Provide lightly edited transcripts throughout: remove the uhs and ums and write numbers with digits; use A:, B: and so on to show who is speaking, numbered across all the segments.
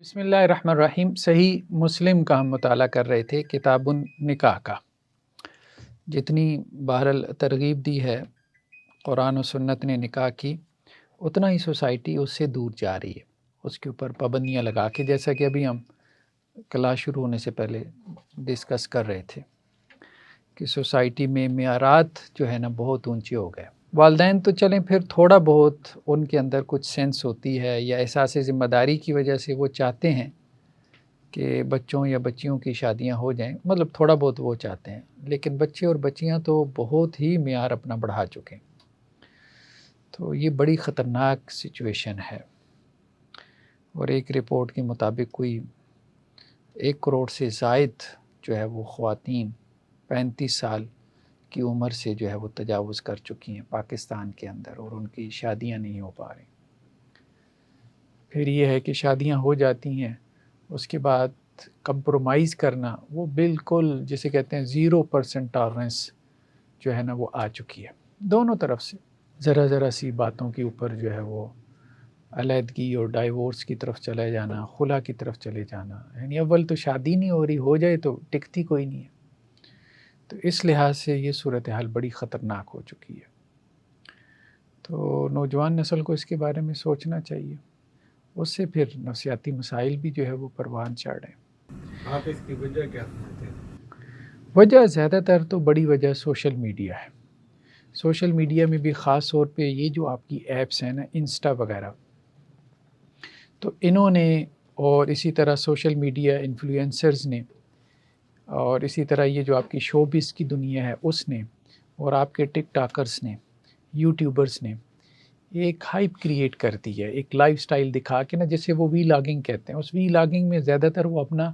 A: بسم اللہ الرحمن الرحیم۔ صحیح مسلم کا ہم مطالعہ کر رہے تھے، کتاب النکاح کا۔ جتنی بہرحال ترغیب دی ہے قرآن و سنت نے نکاح کی، اتنا ہی سوسائٹی اس سے دور جا رہی ہے، اس کے اوپر پابندیاں لگا کے، جیسا کہ ابھی ہم کلاس شروع ہونے سے پہلے ڈسکس کر رہے تھے کہ سوسائٹی میں معیارات جو ہے نا بہت اونچے ہو گئے۔ والدین تو چلیں پھر تھوڑا بہت ان کے اندر کچھ سینس ہوتی ہے یا احساس ذمہ داری کی وجہ سے وہ چاہتے ہیں کہ بچوں یا بچیوں کی شادیاں ہو جائیں، مطلب تھوڑا بہت وہ چاہتے ہیں، لیکن بچے اور بچیاں تو بہت ہی معیار اپنا بڑھا چکے ہیں۔ تو یہ بڑی خطرناک سچویشن ہے، اور ایک رپورٹ کے مطابق کوئی 1 کروڑ سے زائد جو ہے وہ خواتین 35 سال کی عمر سے جو ہے وہ تجاوز کر چکی ہیں پاکستان کے اندر، اور ان کی شادیاں نہیں ہو پا رہی۔ پھر یہ ہے کہ شادیاں ہو جاتی ہیں، اس کے بعد کمپرومائز کرنا، وہ بالکل جسے کہتے ہیں 0% ٹالرنس جو ہے نا وہ آ چکی ہے دونوں طرف سے۔ ذرا سی باتوں کے اوپر جو ہے وہ علیحدگی اور ڈائیورس کی طرف چلے جانا، خلا کی طرف چلے جانا، یعنی اول تو شادی نہیں ہو رہی، ہو جائے تو ٹکتی کوئی نہیں ہے۔ تو اس لحاظ سے یہ صورتحال بڑی خطرناک ہو چکی ہے۔ تو نوجوان نسل کو اس کے بارے میں سوچنا چاہیے، اس سے پھر نفسیاتی مسائل بھی جو ہے وہ پروان چڑھ رہے ہیں۔
B: آپ اس کی وجہ کیا سمجھتے ہیں؟
A: وجہ زیادہ تر تو بڑی وجہ سوشل میڈیا ہے۔ سوشل میڈیا میں بھی خاص طور پہ یہ جو آپ کی ایپس ہیں نا، انسٹا وغیرہ، تو انہوں نے، اور اسی طرح سوشل میڈیا انفلوئنسرز نے، اور اسی طرح یہ جو آپ کی شوبز کی دنیا ہے اس نے، اور آپ کے ٹک ٹاکرز نے، یوٹیوبرز نے ایک ہائپ کریٹ کر دی ہے، ایک لائف سٹائل دکھا کے نا، جسے وہ وی لاگنگ کہتے ہیں۔ اس وی لاگنگ میں زیادہ تر وہ اپنا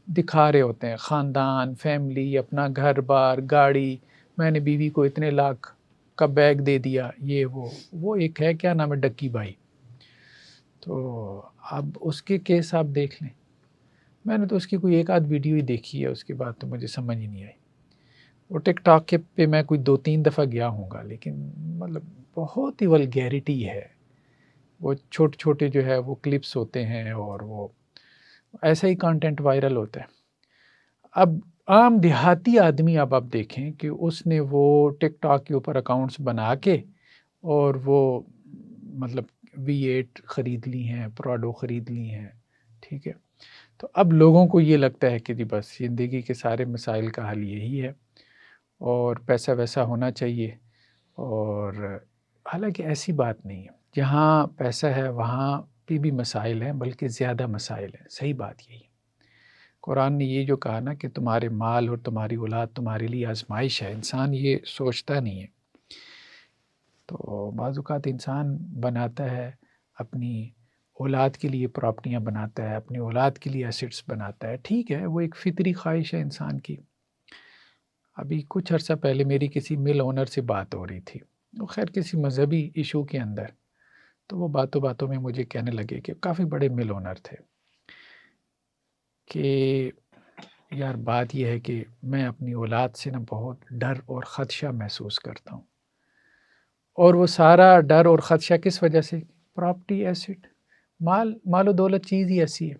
A: دکھا رہے ہوتے ہیں، خاندان، فیملی، اپنا گھر بار، گاڑی، میں نے بیوی کو اتنے لاکھ کا بیگ دے دیا، یہ وہ ایک ہے، کیا نام ہے، ڈکی بھائی۔ تو اب اس کے کیس آپ دیکھ لیں، میں نے تو اس کی کوئی 1 آدھ ویڈیو ہی دیکھی ہے، اس کے بعد تو مجھے سمجھ ہی نہیں آئی۔ وہ ٹک ٹاک کے پہ میں کوئی 2-3 دفعہ گیا ہوں گا، لیکن مطلب بہت ہی ولگیرٹی ہے، وہ چھوٹے جو ہے وہ کلپس ہوتے ہیں، اور وہ ایسا ہی کانٹینٹ وائرل ہوتا ہے۔ اب عام دیہاتی آدمی اب آپ دیکھیں کہ اس نے وہ ٹک ٹاک کے اوپر اکاؤنٹس بنا کے، اور وہ مطلب V8 خرید لی ہیں، پراڈو خرید لی ہیں، ٹھیک ہے۔ تو اب لوگوں کو یہ لگتا ہے کہ جی بس زندگی کے سارے مسائل کا حل یہی ہے، اور پیسہ ویسا ہونا چاہیے، اور حالانکہ ایسی بات نہیں ہے۔ جہاں پیسہ ہے وہاں بھی مسائل ہیں، بلکہ زیادہ مسائل ہیں۔ صحیح بات یہی ہے۔ قرآن نے یہ جو کہا نا کہ تمہارے مال اور تمہاری اولاد تمہارے لیے آزمائش ہے، انسان یہ سوچتا نہیں ہے۔ تو بعض اوقات انسان بناتا ہے اپنی اولاد کے لیے پراپرٹیاں بناتا ہے، اپنی اولاد کے لیے ایسٹس بناتا ہے، ٹھیک ہے، وہ ایک فطری خواہش ہے انسان کی۔ ابھی کچھ عرصہ پہلے میری کسی مل اونر سے بات ہو رہی تھی، وہ خیر کسی مذہبی ایشو کے اندر، تو وہ باتوں میں مجھے کہنے لگے کہ کافی بڑے مل اونر تھے کہ یار بات یہ ہے کہ میں اپنی اولاد سے نا بہت ڈر اور خدشہ محسوس کرتا ہوں، اور وہ سارا ڈر اور خدشہ کس وجہ سے؟ پراپرٹی، ایسٹ، مال و دولت چیز ہی ایسی ہے،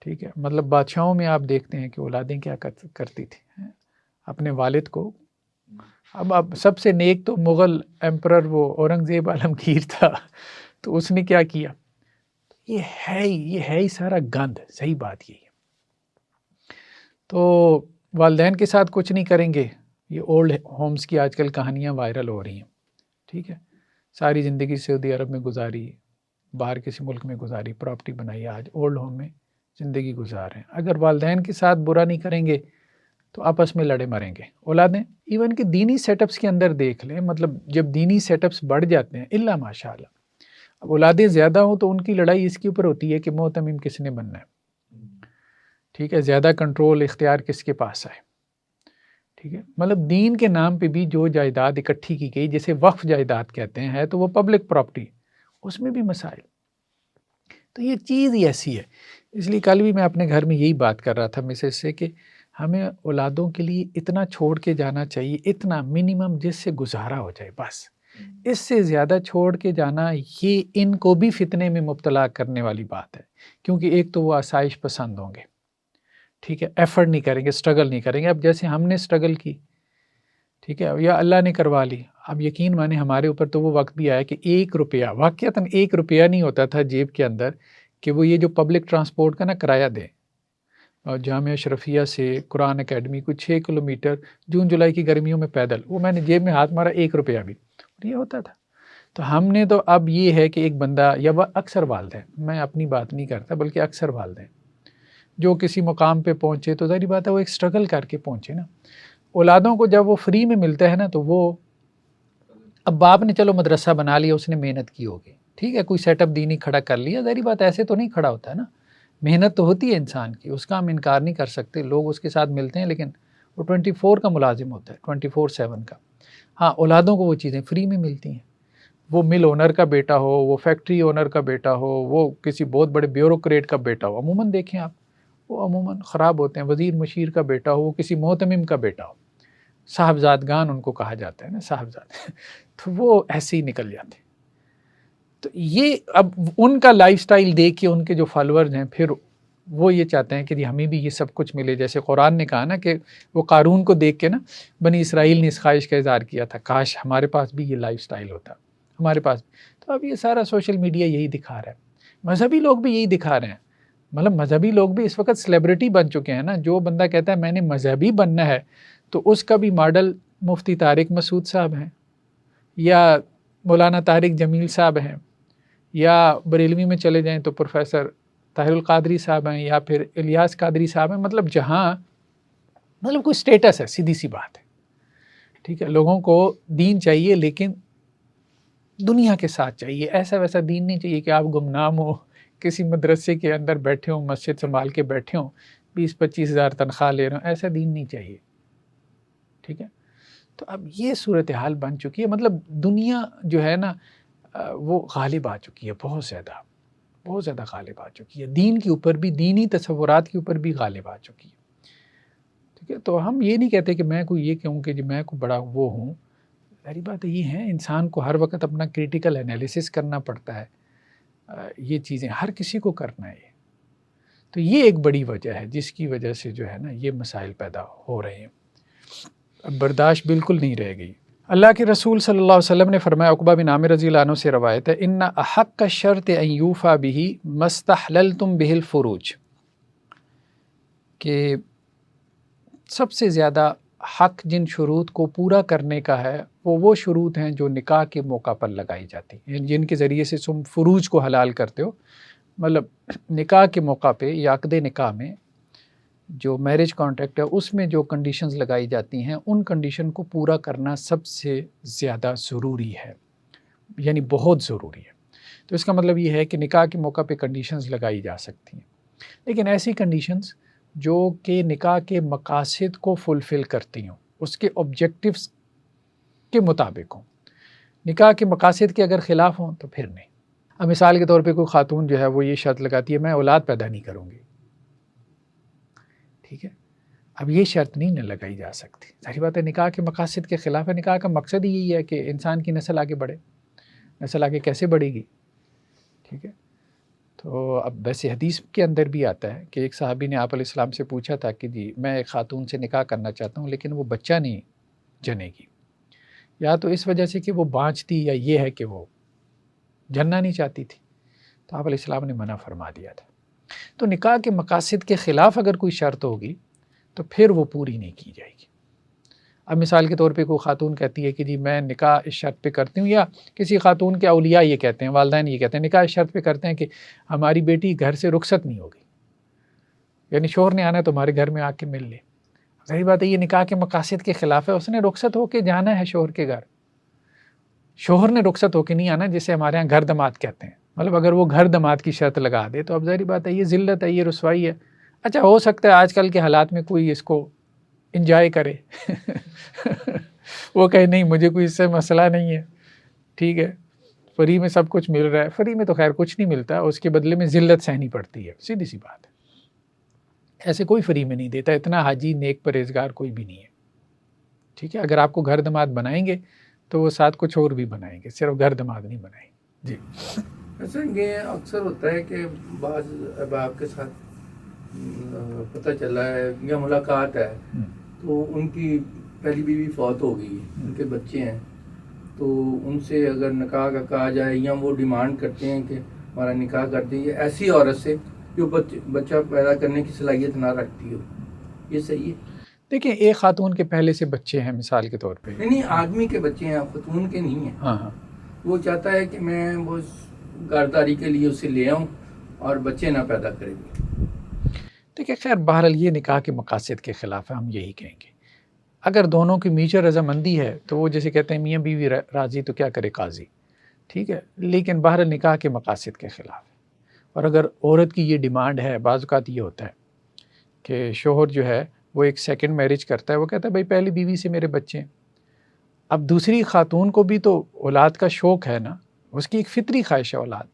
A: ٹھیک ہے۔ مطلب بادشاہوں میں آپ دیکھتے ہیں کہ اولادیں کیا کرتی تھی اپنے والد کو۔ اب سب سے نیک تو مغل ایمپرر وہ اورنگزیب عالمگیر تھا، تو اس نے کیا کیا؟ یہ ہے ہی سارا گند، صحیح بات یہی ہے۔ تو والدین کے ساتھ کچھ نہیں کریں گے، یہ اولڈ ہومز کی آج کل کہانیاں وائرل ہو رہی ہیں، ٹھیک ہے، ساری زندگی سعودی عرب میں گزاری، باہر کسی ملک میں گزاری، پراپرٹی بنائی، آج اولڈ ہوم میں زندگی گزار رہے ہیں۔ اگر والدین کے ساتھ برا نہیں کریں گے تو آپس میں لڑے مریں گے اولادیں۔ ایون کہ دینی سیٹ اپس کے اندر دیکھ لیں، مطلب جب دینی سیٹ اپس بڑھ جاتے ہیں، الا ماشاء اللہ، اب اولادیں زیادہ ہوں تو ان کی لڑائی اس کے اوپر ہوتی ہے کہ محتمم کس نے بننا ہے، ٹھیک ہے، زیادہ کنٹرول اختیار کس کے پاس ہے، ٹھیک ہے۔ مطلب دین کے نام پہ بھی جو جائیداد اکٹھی کی گئی، جسے وقف جائیداد کہتے ہیں، تو وہ پبلک پراپرٹی، اس میں بھی مسائل۔ تو یہ چیز ہی ایسی ہے۔ اس لیے کل بھی میں اپنے گھر میں یہی بات کر رہا تھا مسز سے کہ ہمیں اولادوں کے لیے اتنا چھوڑ کے جانا چاہیے، اتنا منیمم جس سے گزارا ہو جائے بس۔ اس سے زیادہ چھوڑ کے جانا یہ ان کو بھی فتنے میں مبتلا کرنے والی بات ہے، کیونکہ ایک تو وہ آسائش پسند ہوں گے، ٹھیک ہے، ایفرٹ نہیں کریں گے، اسٹرگل نہیں کریں گے۔ اب جیسے ہم نے اسٹرگل کی، ٹھیک ہے، یا اللہ نے کروا لی، اب یقین مانے ہمارے اوپر تو وہ وقت بھی آیا کہ 1 روپیہ، واقعتاً 1 روپیہ نہیں ہوتا تھا جیب کے اندر کہ وہ یہ جو پبلک ٹرانسپورٹ کا نا کرایہ دیں، اور جامعہ اشرفیہ سے قرآن اکیڈمی کو 6 کلومیٹر جون جولائی کی گرمیوں میں پیدل، وہ میں نے جیب میں ہاتھ مارا 1 روپیہ بھی، اور یہ ہوتا تھا۔ تو ہم نے تو اب یہ ہے کہ ایک بندہ، یا وہ اکثر والدین، میں اپنی بات نہیں کرتا بلکہ اکثر والدین جو کسی مقام پہ پہنچے تو ظاہری بات ہے وہ ایک اسٹرگل کر کے پہنچے نا۔ اولادوں کو جب وہ فری میں ملتا ہے نا تو وہ، اب باپ نے چلو مدرسہ بنا لیا، اس نے محنت کی ہوگی، ٹھیک ہے، کوئی سیٹ اپ دینی کھڑا کر لیا، ظاہری بات ایسے تو نہیں کھڑا ہوتا ہے نا، محنت تو ہوتی ہے انسان کی، اس کا ہم انکار نہیں کر سکتے، لوگ اس کے ساتھ ملتے ہیں لیکن وہ 24 کا ملازم ہوتا ہے، 24/7 کا۔ ہاں، اولادوں کو وہ چیزیں فری میں ملتی ہیں، وہ مل اونر کا بیٹا ہو، وہ فیکٹری اونر کا بیٹا ہو، وہ کسی بہت بڑے بیوروکریٹ کا بیٹا ہو، عموماً دیکھیں آپ وہ عموماً خراب ہوتے ہیں، وزیر مشیر کا بیٹا ہو، وہ کسی محتمم کا بیٹا ہو، صاحبزادگان ان کو کہا جاتا ہے نا، صاحبزاد تو وہ ایسے ہی نکل جاتے ہیں۔ تو یہ اب ان کا لائف سٹائل دیکھ کے ان کے جو فالورز ہیں پھر وہ یہ چاہتے ہیں کہ جی ہمیں بھی یہ سب کچھ ملے، جیسے قرآن نے کہا نا کہ وہ قارون کو دیکھ کے نا بنی اسرائیل نے اس خواہش کا اظہار کیا تھا، کاش ہمارے پاس بھی یہ لائف سٹائل ہوتا ہمارے پاس بھی۔ تو اب یہ سارا سوشل میڈیا یہی دکھا رہا ہے، مذہبی لوگ بھی یہی دکھا رہے ہیں، مطلب مذہبی لوگ بھی اس وقت سیلیبریٹی بن چکے ہیں نا۔ جو بندہ کہتا ہے میں نے مذہبی بننا ہے تو اس کا بھی ماڈل مفتی طارق مسعود صاحب ہیں، یا مولانا طارق جمیل صاحب ہیں، یا بریلوی میں چلے جائیں تو پروفیسر طاہر القادری صاحب ہیں، یا پھر الیاس قادری صاحب ہیں۔ مطلب جہاں مطلب کوئی سٹیٹس ہے، سیدھی سی بات ہے، ٹھیک ہے، لوگوں کو دین چاہیے لیکن دنیا کے ساتھ چاہیے، ایسا ویسا دین نہیں چاہیے کہ آپ گمنام ہو کسی مدرسے کے اندر بیٹھے ہوں، مسجد سنبھال کے بیٹھے ہوں، 20-25 ہزار تنخواہ لے رہے ہوں، ایسا دین نہیں چاہیے، ٹھیک ہے۔ تو اب یہ صورتحال بن چکی ہے، مطلب دنیا جو ہے نا وہ غالب آ چکی ہے، بہت زیادہ غالب آ چکی ہے، دین کے اوپر بھی، دینی تصورات کے اوپر بھی غالب آ چکی ہے، ٹھیک ہے۔ تو ہم یہ نہیں کہتے کہ میں کوئی یہ کہوں کہ جی میں کوئی بڑا وہ ہوں، ساری بات یہ ہے انسان کو ہر وقت اپنا کریٹیکل انالیسس کرنا پڑتا ہے، یہ چیزیں ہر کسی کو کرنا ہے۔ تو یہ ایک بڑی وجہ ہے جس کی وجہ سے جو ہے نا یہ مسائل پیدا ہو رہے ہیں، اب برداشت بالکل نہیں رہ گئی۔ اللہ کے رسول صلی اللہ علیہ وسلم نے فرمایا، عقبہ بن عامر رضی اللہ عنہ سے روایت ہے، ان احق الشرط ان یوفی بہ ما استحللتم بہ الفروج، کہ سب سے زیادہ حق جن شروط کو پورا کرنے کا ہے وہ شروط ہیں جو نکاح کے موقع پر لگائی جاتی ہیں، جن کے ذریعے سے تم فروج کو حلال کرتے ہو۔ مطلب نکاح کے موقع پہ یا عقد نکاح میں جو میرج کانٹریکٹ ہے اس میں جو کنڈیشنز لگائی جاتی ہیں ان کنڈیشن کو پورا کرنا سب سے زیادہ ضروری ہے، یعنی بہت ضروری ہے۔ تو اس کا مطلب یہ ہے کہ نکاح کے موقع پہ کنڈیشنز لگائی جا سکتی ہیں، لیکن ایسی کنڈیشنز جو کہ نکاح کے مقاصد کو فلفل کرتی ہوں، اس کے آبجیکٹیوز کے مطابق ہوں۔ نکاح کے مقاصد کے اگر خلاف ہوں تو پھر نہیں۔ اب مثال کے طور پہ کوئی خاتون جو ہے وہ یہ شرط لگاتی ہے میں اولاد پیدا نہیں کروں گی، ٹھیک ہے، اب یہ شرط نہیں لگائی جا سکتی، ظاہر بات ہے نکاح کے مقاصد کے خلاف ہے۔ نکاح کا مقصد ہی یہی ہے کہ انسان کی نسل آگے بڑھے، نسل آگے کیسے بڑھے گی، ٹھیک ہے۔ تو اب ویسے حدیث کے اندر بھی آتا ہے کہ ایک صحابی نے آپ علیہ السلام سے پوچھا تھا کہ جی میں ایک خاتون سے نکاح کرنا چاہتا ہوں لیکن وہ بچہ نہیں جنے گی، یا تو اس وجہ سے کہ وہ بانجتی، یا یہ ہے کہ وہ جننا نہیں چاہتی تھی، تو آپ علیہ السلام نے منع فرما دیا تھا۔ تو نکاح کے مقاصد کے خلاف اگر کوئی شرط ہوگی تو پھر وہ پوری نہیں کی جائے گی۔ اب مثال کے طور پہ کوئی خاتون کہتی ہے کہ جی میں نکاح اس شرط پہ کرتی ہوں، یا کسی خاتون کے اولیاء یہ کہتے ہیں، والدین یہ کہتے ہیں نکاح اس شرط پہ کرتے ہیں کہ ہماری بیٹی گھر سے رخصت نہیں ہوگی، یعنی شوہر نے آنا ہے تو ہمارے گھر میں آ کے مل لے۔ صحیح بات ہے یہ نکاح کے مقاصد کے خلاف ہے، اس نے رخصت ہو کے جانا ہے شوہر کے گھر، شوہر نے رخصت ہو کے نہیں آنا، جسے ہمارے ہاں گھر دماد کہتے ہیں۔ مطلب اگر وہ گھر دماد کی شرط لگا دے تو اب ظاہری بات ہے یہ ذلت ہے، یہ رسوائی ہے۔ اچھا ہو سکتا ہے آج کل کے حالات میں کوئی اس کو انجوائے کرے وہ کہے نہیں مجھے کوئی اس سے مسئلہ نہیں ہے، ٹھیک ہے، فری میں سب کچھ مل رہا ہے۔ فری میں تو خیر کچھ نہیں ملتا، اس کے بدلے میں ذلت سہنی پڑتی ہے، سیدھی سی بات ہے۔ ایسے کوئی فری میں نہیں دیتا، اتنا حاجی نیک پرہیزگار کوئی بھی نہیں ہے، ٹھیک ہے۔ اگر آپ کو گھر دماد بنائیں گے تو وہ ساتھ کچھ اور بھی بنائیں گے, صرف گھر دماغ نہیں بنائیں گے. جی
B: ایسا یہ اکثر ہوتا ہے کہ بعض احباب کے ساتھ پتہ چلا ہے یا ملاقات ہے تو ان کی پہلی بیوی فوت ہو گئی, ان کے بچے ہیں, تو ان سے اگر نکاح کا کہا جائے یا وہ ڈیمانڈ کرتے ہیں کہ ہمارا نکاح کر دیجیے ایسی عورت سے جو بچہ پیدا کرنے کی صلاحیت نہ رکھتی ہو, یہ صحیح ہے؟
A: دیکھیں, ایک خاتون کے پہلے سے بچے ہیں مثال کے طور پہ,
B: نہیں آدمی کے بچے ہیں, خاتون کے نہیں ہیں.
A: ہاں ہاں,
B: وہ چاہتا ہے کہ میں وہ گارداری کے لیے اسے لے آؤں اور بچے نہ پیدا کریں گے.
A: دیکھیں خیر بہرحال یہ نکاح کے مقاصد کے خلاف ہے, ہم یہی کہیں گے. اگر دونوں کی میچر رضامندی ہے تو وہ جیسے کہتے ہیں میاں بیوی راضی تو کیا کرے قاضی, ٹھیک ہے, لیکن بہرحال نکاح کے مقاصد کے خلاف ہے. اور اگر عورت کی یہ ڈیمانڈ ہے, بعض اوقات یہ ہوتا ہے کہ شوہر جو ہے وہ ایک سیکنڈ میرج کرتا ہے, وہ کہتا ہے بھائی پہلی بیوی سے میرے بچے ہیں. اب دوسری خاتون کو بھی تو اولاد کا شوق ہے نا, اس کی ایک فطری خواہش ہے اولاد,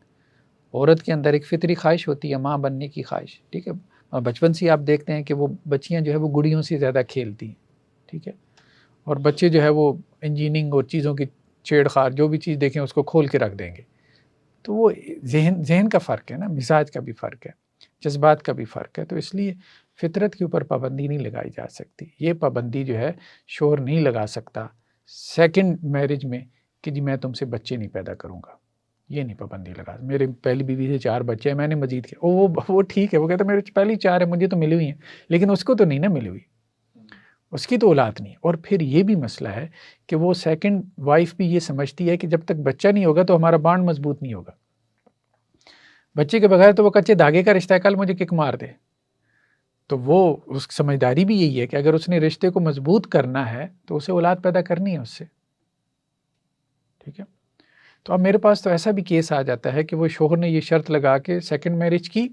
A: عورت کے اندر ایک فطری خواہش ہوتی ہے ماں بننے کی خواہش, ٹھیک ہے. بچپن سے آپ دیکھتے ہیں کہ وہ بچیاں جو ہے وہ گڑیوں سے زیادہ کھیلتی ہیں, ٹھیک ہے, اور بچے جو ہے وہ انجینئرنگ اور چیزوں کی چھیڑ خاڑ جو بھی چیز دیکھیں اس کو کھول کے رکھ دیں گے. تو وہ ذہن کا فرق ہے نا, مزاج کا بھی فرق ہے, جذبات کا بھی فرق ہے. تو اس لیے فطرت کے اوپر پابندی نہیں لگائی جا سکتی. یہ پابندی جو ہے شوہر نہیں لگا سکتا سیکنڈ میرج میں کہ جی میں تم سے بچے نہیں پیدا کروں گا, یہ نہیں پابندی لگا. میرے پہلی بیوی سے 4 بچے ہیں, میں نے مزید کیا, وہ ٹھیک ہے, وہ کہتا ہے میرے پہلی 4 ہے, مجھے تو ملی ہوئی ہیں, لیکن اس کو تو نہیں نا ملی ہوئی, اس کی تو اولاد نہیں. اور پھر یہ بھی مسئلہ ہے کہ وہ سیکنڈ وائف بھی یہ سمجھتی ہے کہ جب تک بچہ نہیں ہوگا تو ہمارا بانڈ مضبوط نہیں ہوگا. بچے کے بغیر تو وہ کچے دھاگے کا رشتہ ہے, کل مجھے کک مار دے. تو وہ اس کی سمجھداری بھی یہی ہے کہ اگر اس نے رشتے کو مضبوط کرنا ہے تو اسے اولاد پیدا کرنی ہے اس سے, ٹھیک ہے. تو اب میرے پاس تو ایسا بھی کیس آ جاتا ہے کہ وہ شوہر نے یہ شرط لگا کے سیکنڈ میرج کی,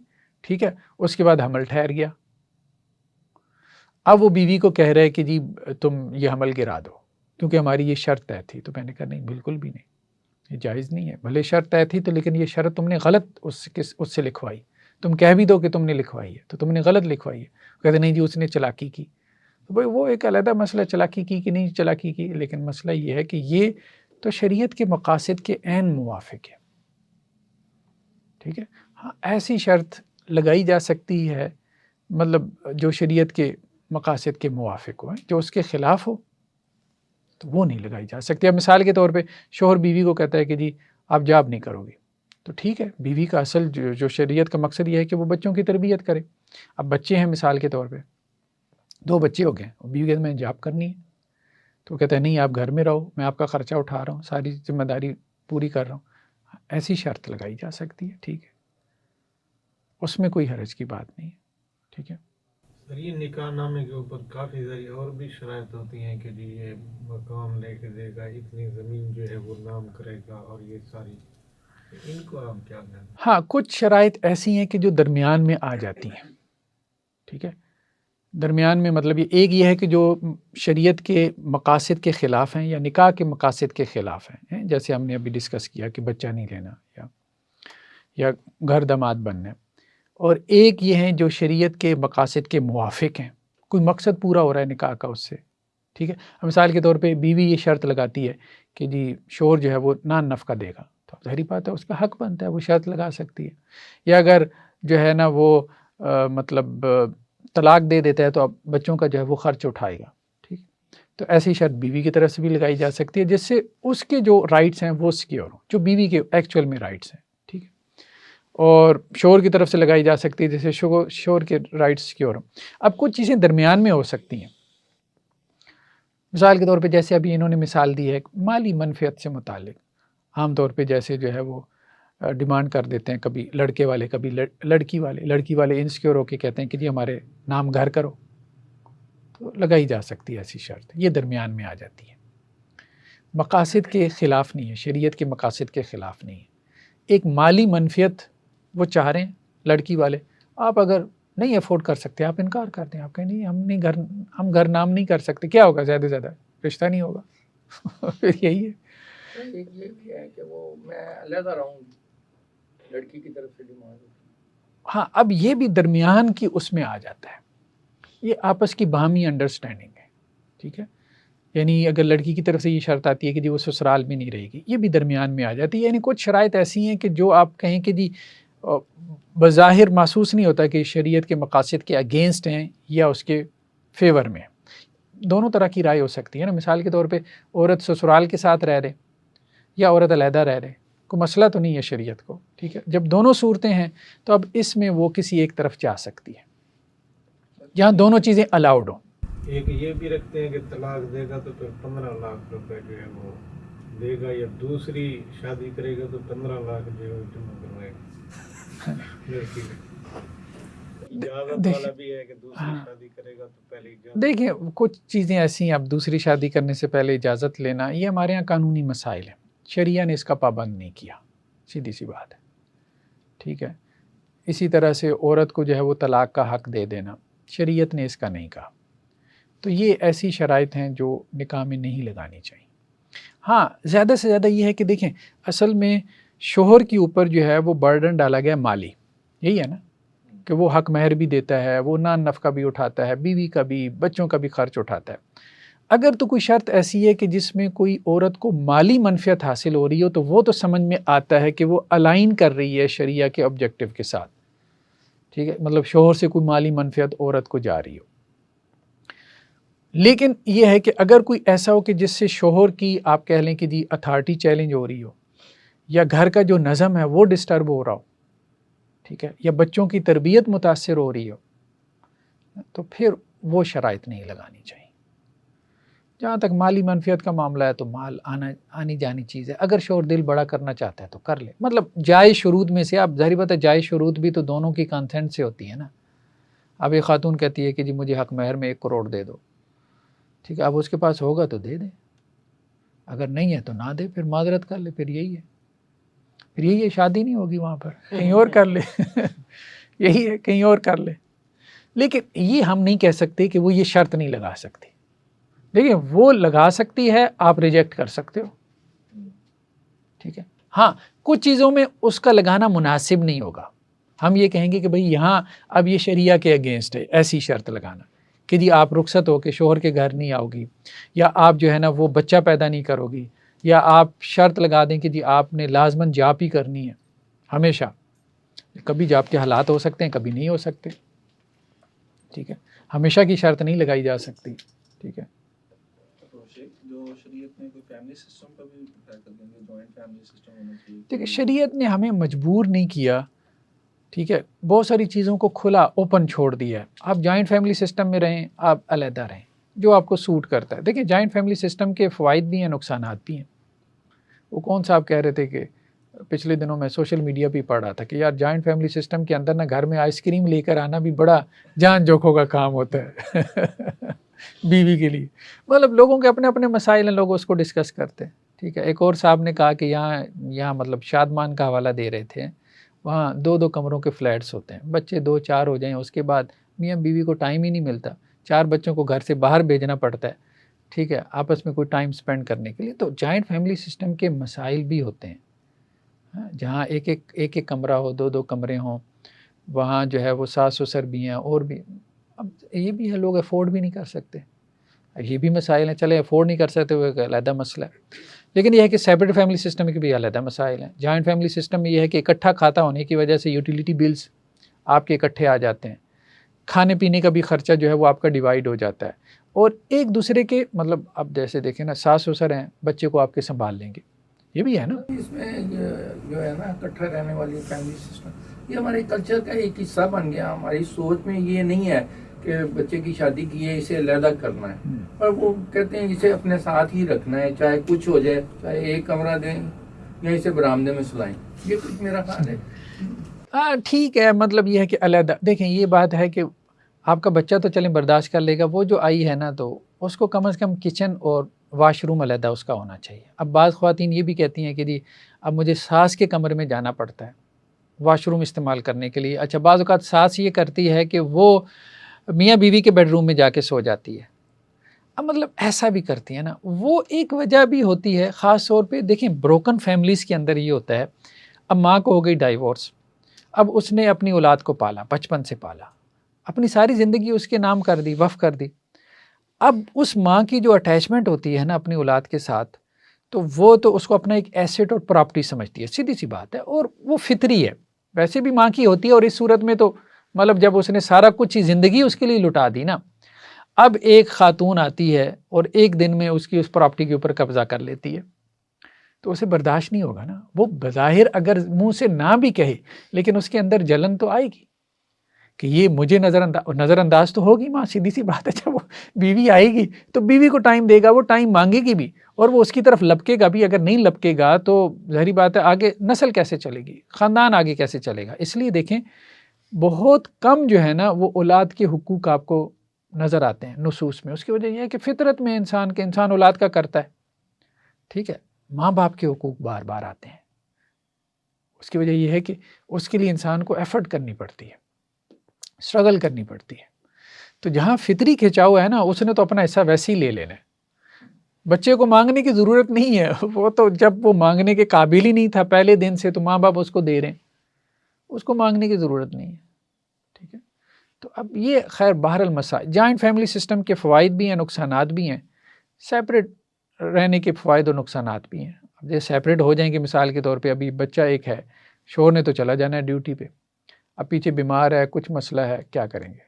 A: ٹھیک ہے, اس کے بعد حمل ٹھہر گیا. اب وہ بیوی کو کہہ رہے کہ جی تم یہ حمل گرا دو کیونکہ ہماری یہ شرط طے تھی. تو میں نے کہا نہیں, بالکل بھی نہیں, یہ جائز نہیں ہے. بھلے شرط طے تھی تو لیکن یہ شرط تم نے غلط اس سے لکھوائی. تم کہہ بھی دو کہ تم نے لکھوائی ہے تو تم نے غلط لکھوائی ہے. کہتے نہیں جی اس نے چلاکی کی. تو بھائی وہ ایک علیحدہ مسئلہ, چلاکی کی کہ نہیں چلاکی کی, لیکن مسئلہ یہ ہے کہ یہ تو شریعت کے مقاصد کے عین موافق ہے, ٹھیک ہے. ہاں ایسی شرط لگائی جا سکتی ہے مطلب جو شریعت کے مقاصد کے موافق ہو, جو اس کے خلاف ہو تو وہ نہیں لگائی جا سکتی. اب مثال کے طور پہ شوہر بیوی کو کہتا ہے کہ جی آپ جاب نہیں کرو گی, تو ٹھیک ہے, بیوی کا اصل جو شریعت کا مقصد یہ ہے کہ وہ بچوں کی تربیت کرے. اب بچے ہیں مثال کے طور پہ 2 بچے ہو گئے, بیوی کہتے ہیں میں جاب کرنی ہے, تو کہتا ہے نہیں آپ گھر میں رہو, میں آپ کا خرچہ اٹھا رہا ہوں, ساری ذمہ داری پوری کر رہا ہوں. ایسی شرط لگائی جا سکتی ہے, ٹھیک ہے, اس میں کوئی حرج کی بات نہیں ہے, ٹھیک ہے.
C: سر یہ نکاح نامے کے اوپر کافی ساری اور بھی شرائط ہوتی ہیں کہ جی یہ مقام لے کے دے گا, اتنی زمین جو ہے وہ نام کرے گا, اور یہ ساری, ان کو ہم کیا کہیں؟
A: ہاں کچھ شرائط ایسی ہیں کہ جو درمیان میں آ جاتی ہیں, ٹھیک ہے. درمیان میں مطلب ایک یہ ہے کہ جو شریعت کے مقاصد کے خلاف ہیں یا نکاح کے مقاصد کے خلاف ہیں, جیسے ہم نے ابھی ڈسکس کیا کہ بچہ نہیں لینا یا گھر داماد بننا. اور ایک یہ ہیں جو شریعت کے مقاصد کے موافق ہیں, کوئی مقصد پورا ہو رہا ہے نکاح کا اس سے, ٹھیک ہے. مثال کے طور پہ بیوی یہ شرط لگاتی ہے کہ جی شوہر جو ہے وہ نان نفقہ دے گا, تو ظاہری بات ہے اس کا حق بنتا ہے, وہ شرط لگا سکتی ہے. یا اگر جو ہے نا وہ مطلب طلاق دے دیتا ہے تو اب بچوں کا جو ہے وہ خرچ اٹھائے گا, ٹھیک. تو ایسی شرط بیوی کی طرف سے بھی لگائی جا سکتی ہے جس سے اس کے جو رائٹس ہیں وہ سیکیور ہوں, جو بیوی کے ایکچوئل میں رائٹس ہیں, ٹھیک ہے. اور شوہر کی طرف سے لگائی جا سکتی ہے جیسے شوہر کے رائٹس سیکیور ہوں. اب کچھ چیزیں درمیان میں ہو سکتی ہیں, مثال کے طور پہ جیسے ابھی انہوں نے مثال دی ہے مالی منفعت سے متعلق. عام طور پہ جیسے جو ہے وہ ڈیمانڈ کر دیتے ہیں, کبھی لڑکے والے کبھی لڑکی والے انسیکیور ہو کے کہتے ہیں کہ جی ہمارے نام گھر کرو, تو لگائی جا سکتی ہے ایسی شرط, یہ درمیان میں آ جاتی ہے. مقاصد کے خلاف نہیں ہے, شریعت کے مقاصد کے خلاف نہیں ہے. ایک مالی منفعت وہ چاہ رہے ہیں لڑکی والے, آپ اگر نہیں افورڈ کر سکتے آپ انکار کر دیں, آپ کہیں نہیں ہم گھر نام نہیں کر سکتے, کیا ہوگا زیادہ سے زیادہ رشتہ نہیں ہوگا. پھر یہی ہے.
B: یہ بھی ہے کہ وہ میں علیحدہ رہوں گی, لڑکی کی طرف سے ڈیمانڈ.
A: ہاں اب یہ بھی درمیان کی اس میں آ جاتا ہے, یہ آپس کی باہمی انڈرسٹینڈنگ ہے, ٹھیک ہے. یعنی اگر لڑکی کی طرف سے یہ شرط آتی ہے کہ جی وہ سسرال میں نہیں رہے گی، یہ بھی درمیان میں آ جاتی ہے. یعنی کچھ شرائط ایسی ہیں کہ جو آپ کہیں کہ جی بظاہر محسوس نہیں ہوتا کہ شریعت کے مقاصد کے اگینسٹ ہیں یا اس کے فیور میں. دونوں طرح کی رائے ہو سکتی ہے نا. مثال کے طور پہ عورت سسرال کے ساتھ رہ رہے یا عورت علیحدہ رہ رہے، کوئی مسئلہ تو نہیں ہے شریعت کو، ٹھیک ہے. جب دونوں صورتیں ہیں تو اب اس میں وہ کسی ایک طرف جا سکتی ہے جہاں دونوں چیزیں الاؤڈ ہوں.
C: ایک یہ بھی رکھتے ہیں کہ طلاق دے گا تو پھر 15 لاکھ روپے جو ہے وہ دے گا، یا دوسری شادی کرے گا تو 15 لاکھ جو ہے وہ جمع کروائے گا لڑکی کو. اجازت والا بھی ہے کہ دوسری شادی کرے گا تو پہلے اجازت.
A: دیکھیں کچھ چیزیں ایسی ہیں، اب دوسری شادی کرنے سے پہلے اجازت لینا یہ ہمارے ہاں قانونی مسائل ہیں. شریعہ نے اس کا پابند نہیں کیا، سیدھی سی بات ہے، ٹھیک ہے. اسی طرح سے عورت کو جو ہے وہ طلاق کا حق دے دینا، شریعت نے اس کا نہیں کہا. تو یہ ایسی شرائط ہیں جو نکاح میں نہیں لگانی چاہیے. ہاں زیادہ سے زیادہ یہ ہے کہ دیکھیں اصل میں شوہر کے اوپر جو ہے وہ برڈن ڈالا گیا مالی، یہی ہے نا، کہ وہ حق مہر بھی دیتا ہے، وہ نان نفقہ بھی اٹھاتا ہے، بیوی کا بھی، بچوں کا بھی خرچ اٹھاتا ہے. اگر تو کوئی شرط ایسی ہے کہ جس میں کوئی عورت کو مالی منفعت حاصل ہو رہی ہو تو وہ تو سمجھ میں آتا ہے کہ وہ الائن کر رہی ہے شریعہ کے آبجیکٹیو کے ساتھ، ٹھیک ہے. مطلب شوہر سے کوئی مالی منفعت عورت کو جا رہی ہو. لیکن یہ ہے کہ اگر کوئی ایسا ہو کہ جس سے شوہر کی آپ کہہ لیں کہ جی اتھارٹی چیلنج ہو رہی ہو، یا گھر کا جو نظم ہے وہ ڈسٹرب ہو رہا ہو، ٹھیک ہے، یا بچوں کی تربیت متاثر ہو رہی ہو، تو پھر وہ شرائط نہیں لگانی چاہیے. جہاں تک مالی منفعت کا معاملہ ہے تو مال آنی جانی چیز ہے. اگر شوہر دل بڑا کرنا چاہتا ہے تو کر لے. مطلب جائز شروط میں سے، آپ ظاہر بات ہے جائز شروط بھی تو دونوں کی کنسنٹ سے ہوتی ہے نا. اب ایک خاتون کہتی ہے کہ جی مجھے حق مہر میں 1 کروڑ دے دو، ٹھیک ہے. اب اس کے پاس ہوگا تو دے دے، اگر نہیں ہے تو نہ دے، پھر معذرت کر لے. پھر یہی ہے شادی نہیں ہوگی وہاں پر، کہیں اور کر لے یہی ہے، کہیں اور کر لے. لیکن یہ ہم نہیں کہہ سکتے کہ وہ یہ شرط نہیں لگا سکتی. دیکھیں وہ لگا سکتی ہے، آپ ریجیکٹ کر سکتے ہو، ٹھیک ہے. ہاں کچھ چیزوں میں اس کا لگانا مناسب نہیں ہوگا. ہم یہ کہیں گے کہ بھئی یہاں اب یہ شریعہ کے اگینسٹ ہے ایسی شرط لگانا کہ جی آپ رخصت ہو کے شوہر کے گھر نہیں آؤ گی، یا آپ جو ہے نا وہ بچہ پیدا نہیں کرو گی، یا آپ شرط لگا دیں کہ جی آپ نے لازماً جاب ہی کرنی ہے ہمیشہ. کبھی جاب کے حالات ہو سکتے ہیں، کبھی نہیں ہو سکتے، ٹھیک ہے. ہمیشہ کی شرط نہیں لگائی جا سکتی، ٹھیک ہے.
D: جو شریعت نے کوئی فیملی سسٹم کا بھی کر دیں گے، جوائنٹ فیملی سسٹم ہونا چاہیے.
A: دیکھیں شریعت نے ہمیں مجبور نہیں کیا، ٹھیک ہے. بہت ساری چیزوں کو کھلا اوپن چھوڑ دیا ہے. آپ جوائنٹ فیملی سسٹم میں رہیں، آپ علیحدہ رہیں، جو آپ کو سوٹ کرتا ہے. دیکھیں جوائنٹ فیملی سسٹم کے فوائد بھی ہیں، نقصانات بھی ہیں. وہ کون سا آپ کہہ رہے تھے کہ پچھلے دنوں میں سوشل میڈیا پہ پڑھ رہا تھا کہ یار جوائنٹ فیملی سسٹم کے اندر نا گھر میں آئس کریم لے کر آنا بھی بڑا جان جوکھوں کا کام ہوتا ہے بیوی کے لیے. مطلب لوگوں کے اپنے اپنے مسائل ہیں، لوگ اس کو ڈسکس کرتے ہیں، ٹھیک ہے. ایک اور صاحب نے کہا کہ یہاں مطلب شادمان کا حوالہ دے رہے تھے، وہاں 2 کمروں کے فلیٹس ہوتے ہیں، بچے 2-4 ہو جائیں اس کے بعد میاں بیوی کو ٹائم ہی نہیں ملتا، 4 بچوں کو گھر سے باہر بھیجنا پڑتا ہے، ٹھیک ہے، آپس میں کوئی ٹائم سپینڈ کرنے کے لیے. تو جوائنٹ فیملی سسٹم کے مسائل بھی ہوتے ہیں، جہاں ایک کمرہ ہو، 2 کمرے ہوں، وہاں جو ہے وہ ساس سسر بھی ہیں، اور بھی اب یہ بھی ہے لوگ افورڈ بھی نہیں کر سکتے، یہ بھی مسائل ہیں. چلے افورڈ نہیں کر سکتے وہ ایک علیحدہ مسئلہ ہے. لیکن یہ ہے کہ سیپریٹ فیملی سسٹم کے بھی علیحدہ مسائل ہیں. جوائنٹ فیملی سسٹم میں یہ ہے کہ اکٹھا کھاتا ہونے کی وجہ سے یوٹیلیٹی بلز آپ کے اکٹھے آ جاتے ہیں، کھانے پینے کا بھی خرچہ جو ہے وہ آپ کا ڈیوائیڈ ہو جاتا ہے، اور ایک دوسرے کے مطلب اب جیسے دیکھیں نا ساس سسر ہیں، بچے کو آپ کے سنبھال لیں گے، یہ بھی ہے نا.
B: اس میں جو ہے نا اکٹھا رہنے والی فیملی سسٹم یہ ہمارے کلچر کا ایک حصہ بن گیا. ہماری سوچ میں یہ نہیں ہے کہ بچے کی شادی کی ہے اسے علیحدہ کرنا ہے، اور وہ کہتے ہیں اسے اپنے ساتھ ہی رکھنا ہے، چاہے کچھ ہو جائے، چاہے 1 کمرہ دیں یا اسے برآمدے میں سلائیں. یہ کچھ میرا خیال ہے.
A: ہاں ٹھیک ہے، مطلب یہ ہے کہ علیحدہ. دیکھیں یہ بات ہے کہ آپ کا بچہ تو چلیں برداشت کر لے گا، وہ جو آئی ہے نا تو اس کو کم از کم کچن اور واش روم علیحدہ اس کا ہونا چاہیے. اب بعض خواتین یہ بھی کہتی ہیں کہ جی اب مجھے ساس کے کمرے میں جانا پڑتا ہے واش روم استعمال کرنے کے لیے. اچھا بعض اوقات ساس یہ کرتی ہے کہ وہ میاں بیوی کے بیڈ روم میں جا کے سو جاتی ہے. اب مطلب ایسا بھی کرتی ہے نا، وہ ایک وجہ بھی ہوتی ہے. خاص طور پہ دیکھیں بروکن فیملیز کے اندر یہ ہوتا ہے، اب ماں کو ہو گئی ڈائیورس، اب اس نے اپنی اولاد کو پالا، بچپن سے پالا، اپنی ساری زندگی اس کے نام کر دی، وقف کر دی. اب اس ماں کی جو اٹیچمنٹ ہوتی ہے نا اپنی اولاد کے ساتھ، تو وہ تو اس کو اپنا ایک ایسٹ اور پراپرٹی سمجھتی ہے، سیدھی سی بات ہے، اور وہ فطری ہے، ویسے بھی ماں کی ہوتی ہے، اور اس صورت میں تو مطلب جب اس نے سارا کچھ ہی زندگی اس کے لیے لٹا دی نا، اب ایک خاتون آتی ہے اور ایک دن میں اس کی اس پراپرٹی کے اوپر قبضہ کر لیتی ہے، تو اسے برداشت نہیں ہوگا نا. وہ بظاہر اگر منہ سے نہ بھی کہے لیکن اس کے اندر جلن تو آئے گی کہ یہ مجھے نظر انداز تو ہوگی ماں، سیدھی سی بات ہے. جب وہ بیوی آئے گی تو بیوی کو ٹائم دے گا، وہ ٹائم مانگے گی بھی، اور وہ اس کی طرف لپکے گا بھی. اگر نہیں لپکے گا تو ظاہری بات ہے آگے نسل کیسے چلے گی، خاندان آگے کیسے چلے گا. اس لیے دیکھیں بہت کم جو ہے نا وہ اولاد کے حقوق آپ کو نظر آتے ہیں نصوص میں. اس کی وجہ یہ ہے کہ فطرت میں انسان اولاد کا کرتا ہے، ٹھیک ہے. ماں باپ کے حقوق بار بار آتے ہیں. اس کی وجہ یہ ہے کہ اس کے لیے انسان کو ایفرٹ کرنی پڑتی ہے، اسٹرگل کرنی پڑتی ہے. تو جہاں فطری کھنچاؤ ہے نا، اس نے تو اپنا حصہ ویسے ہی لے لینا ہے. بچے کو مانگنے کی ضرورت نہیں ہے، وہ تو جب وہ مانگنے کے قابل ہی نہیں تھا پہلے دن سے، تو ماں باپ اس کو دے رہے ہیں، اس کو مانگنے کی ضرورت نہیں ہے. ٹھیک ہے. تو اب یہ خیر باہر المسائل، جوائنٹ فیملی سسٹم کے فوائد بھی ہیں، نقصانات بھی ہیں. سیپریٹ رہنے کے فوائد اور نقصانات بھی ہیں. اب یہ سیپریٹ ہو جائیں گے، مثال کے طور پہ ابھی بچہ ایک ہے، شوہر نے تو چلا جانا ہے ڈیوٹی پہ، اب پیچھے بیمار ہے، کچھ مسئلہ ہے، کیا کریں گے؟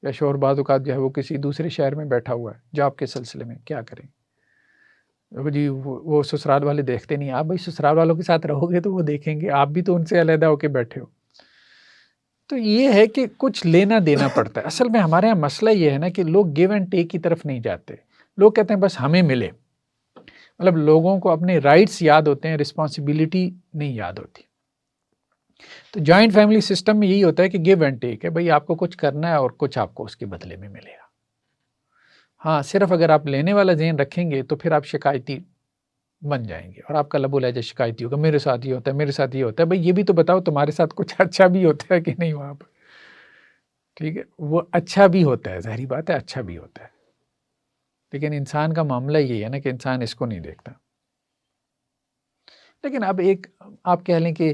A: یا شوہر بعض اوقات جو ہے وہ کسی دوسرے شہر میں بیٹھا ہوا ہے جاب کے سلسلے میں، کیا کریں گے؟ جی وہ سسرال والے دیکھتے نہیں. آپ بھائی سسرال والوں کے ساتھ رہو گے تو وہ دیکھیں گے، آپ بھی تو ان سے علیحدہ ہو کے بیٹھے ہو. تو یہ ہے کہ کچھ لینا دینا پڑتا ہے. اصل میں ہمارے یہاں مسئلہ یہ ہے نا کہ لوگ گیو اینڈ ٹیک کی طرف نہیں جاتے. لوگ کہتے ہیں بس ہمیں ملے، مطلب لوگوں کو اپنے رائٹس یاد ہوتے ہیں، رسپانسبلٹی نہیں یاد ہوتی. تو جوائنٹ فیملی سسٹم میں یہی ہوتا ہے کہ گیو اینڈ ٹیک ہے، بھئی آپ کو کچھ کرنا ہے اور کچھ آپ کو اس کے بدلے میں ملے گا. ہاں صرف اگر آپ لینے والا ذہن رکھیں گے تو پھر آپ شکایتی بن جائیں گے، اور آپ کا لب و لہجہ شکایتی ہوگا، میرے ساتھ یہ ہوتا ہے، میرے ساتھ یہ ہوتا ہے. بھئی یہ بھی تو بتاؤ تمہارے ساتھ کچھ اچھا بھی ہوتا ہے کہ نہیں وہاں پر. ٹھیک ہے، وہ اچھا بھی ہوتا ہے، ظاہری بات ہے اچھا بھی ہوتا ہے، لیکن انسان کا معاملہ یہ ہے نا کہ انسان اس کو نہیں دیکھتا. لیکن اب ایک آپ کہہ لیں کہ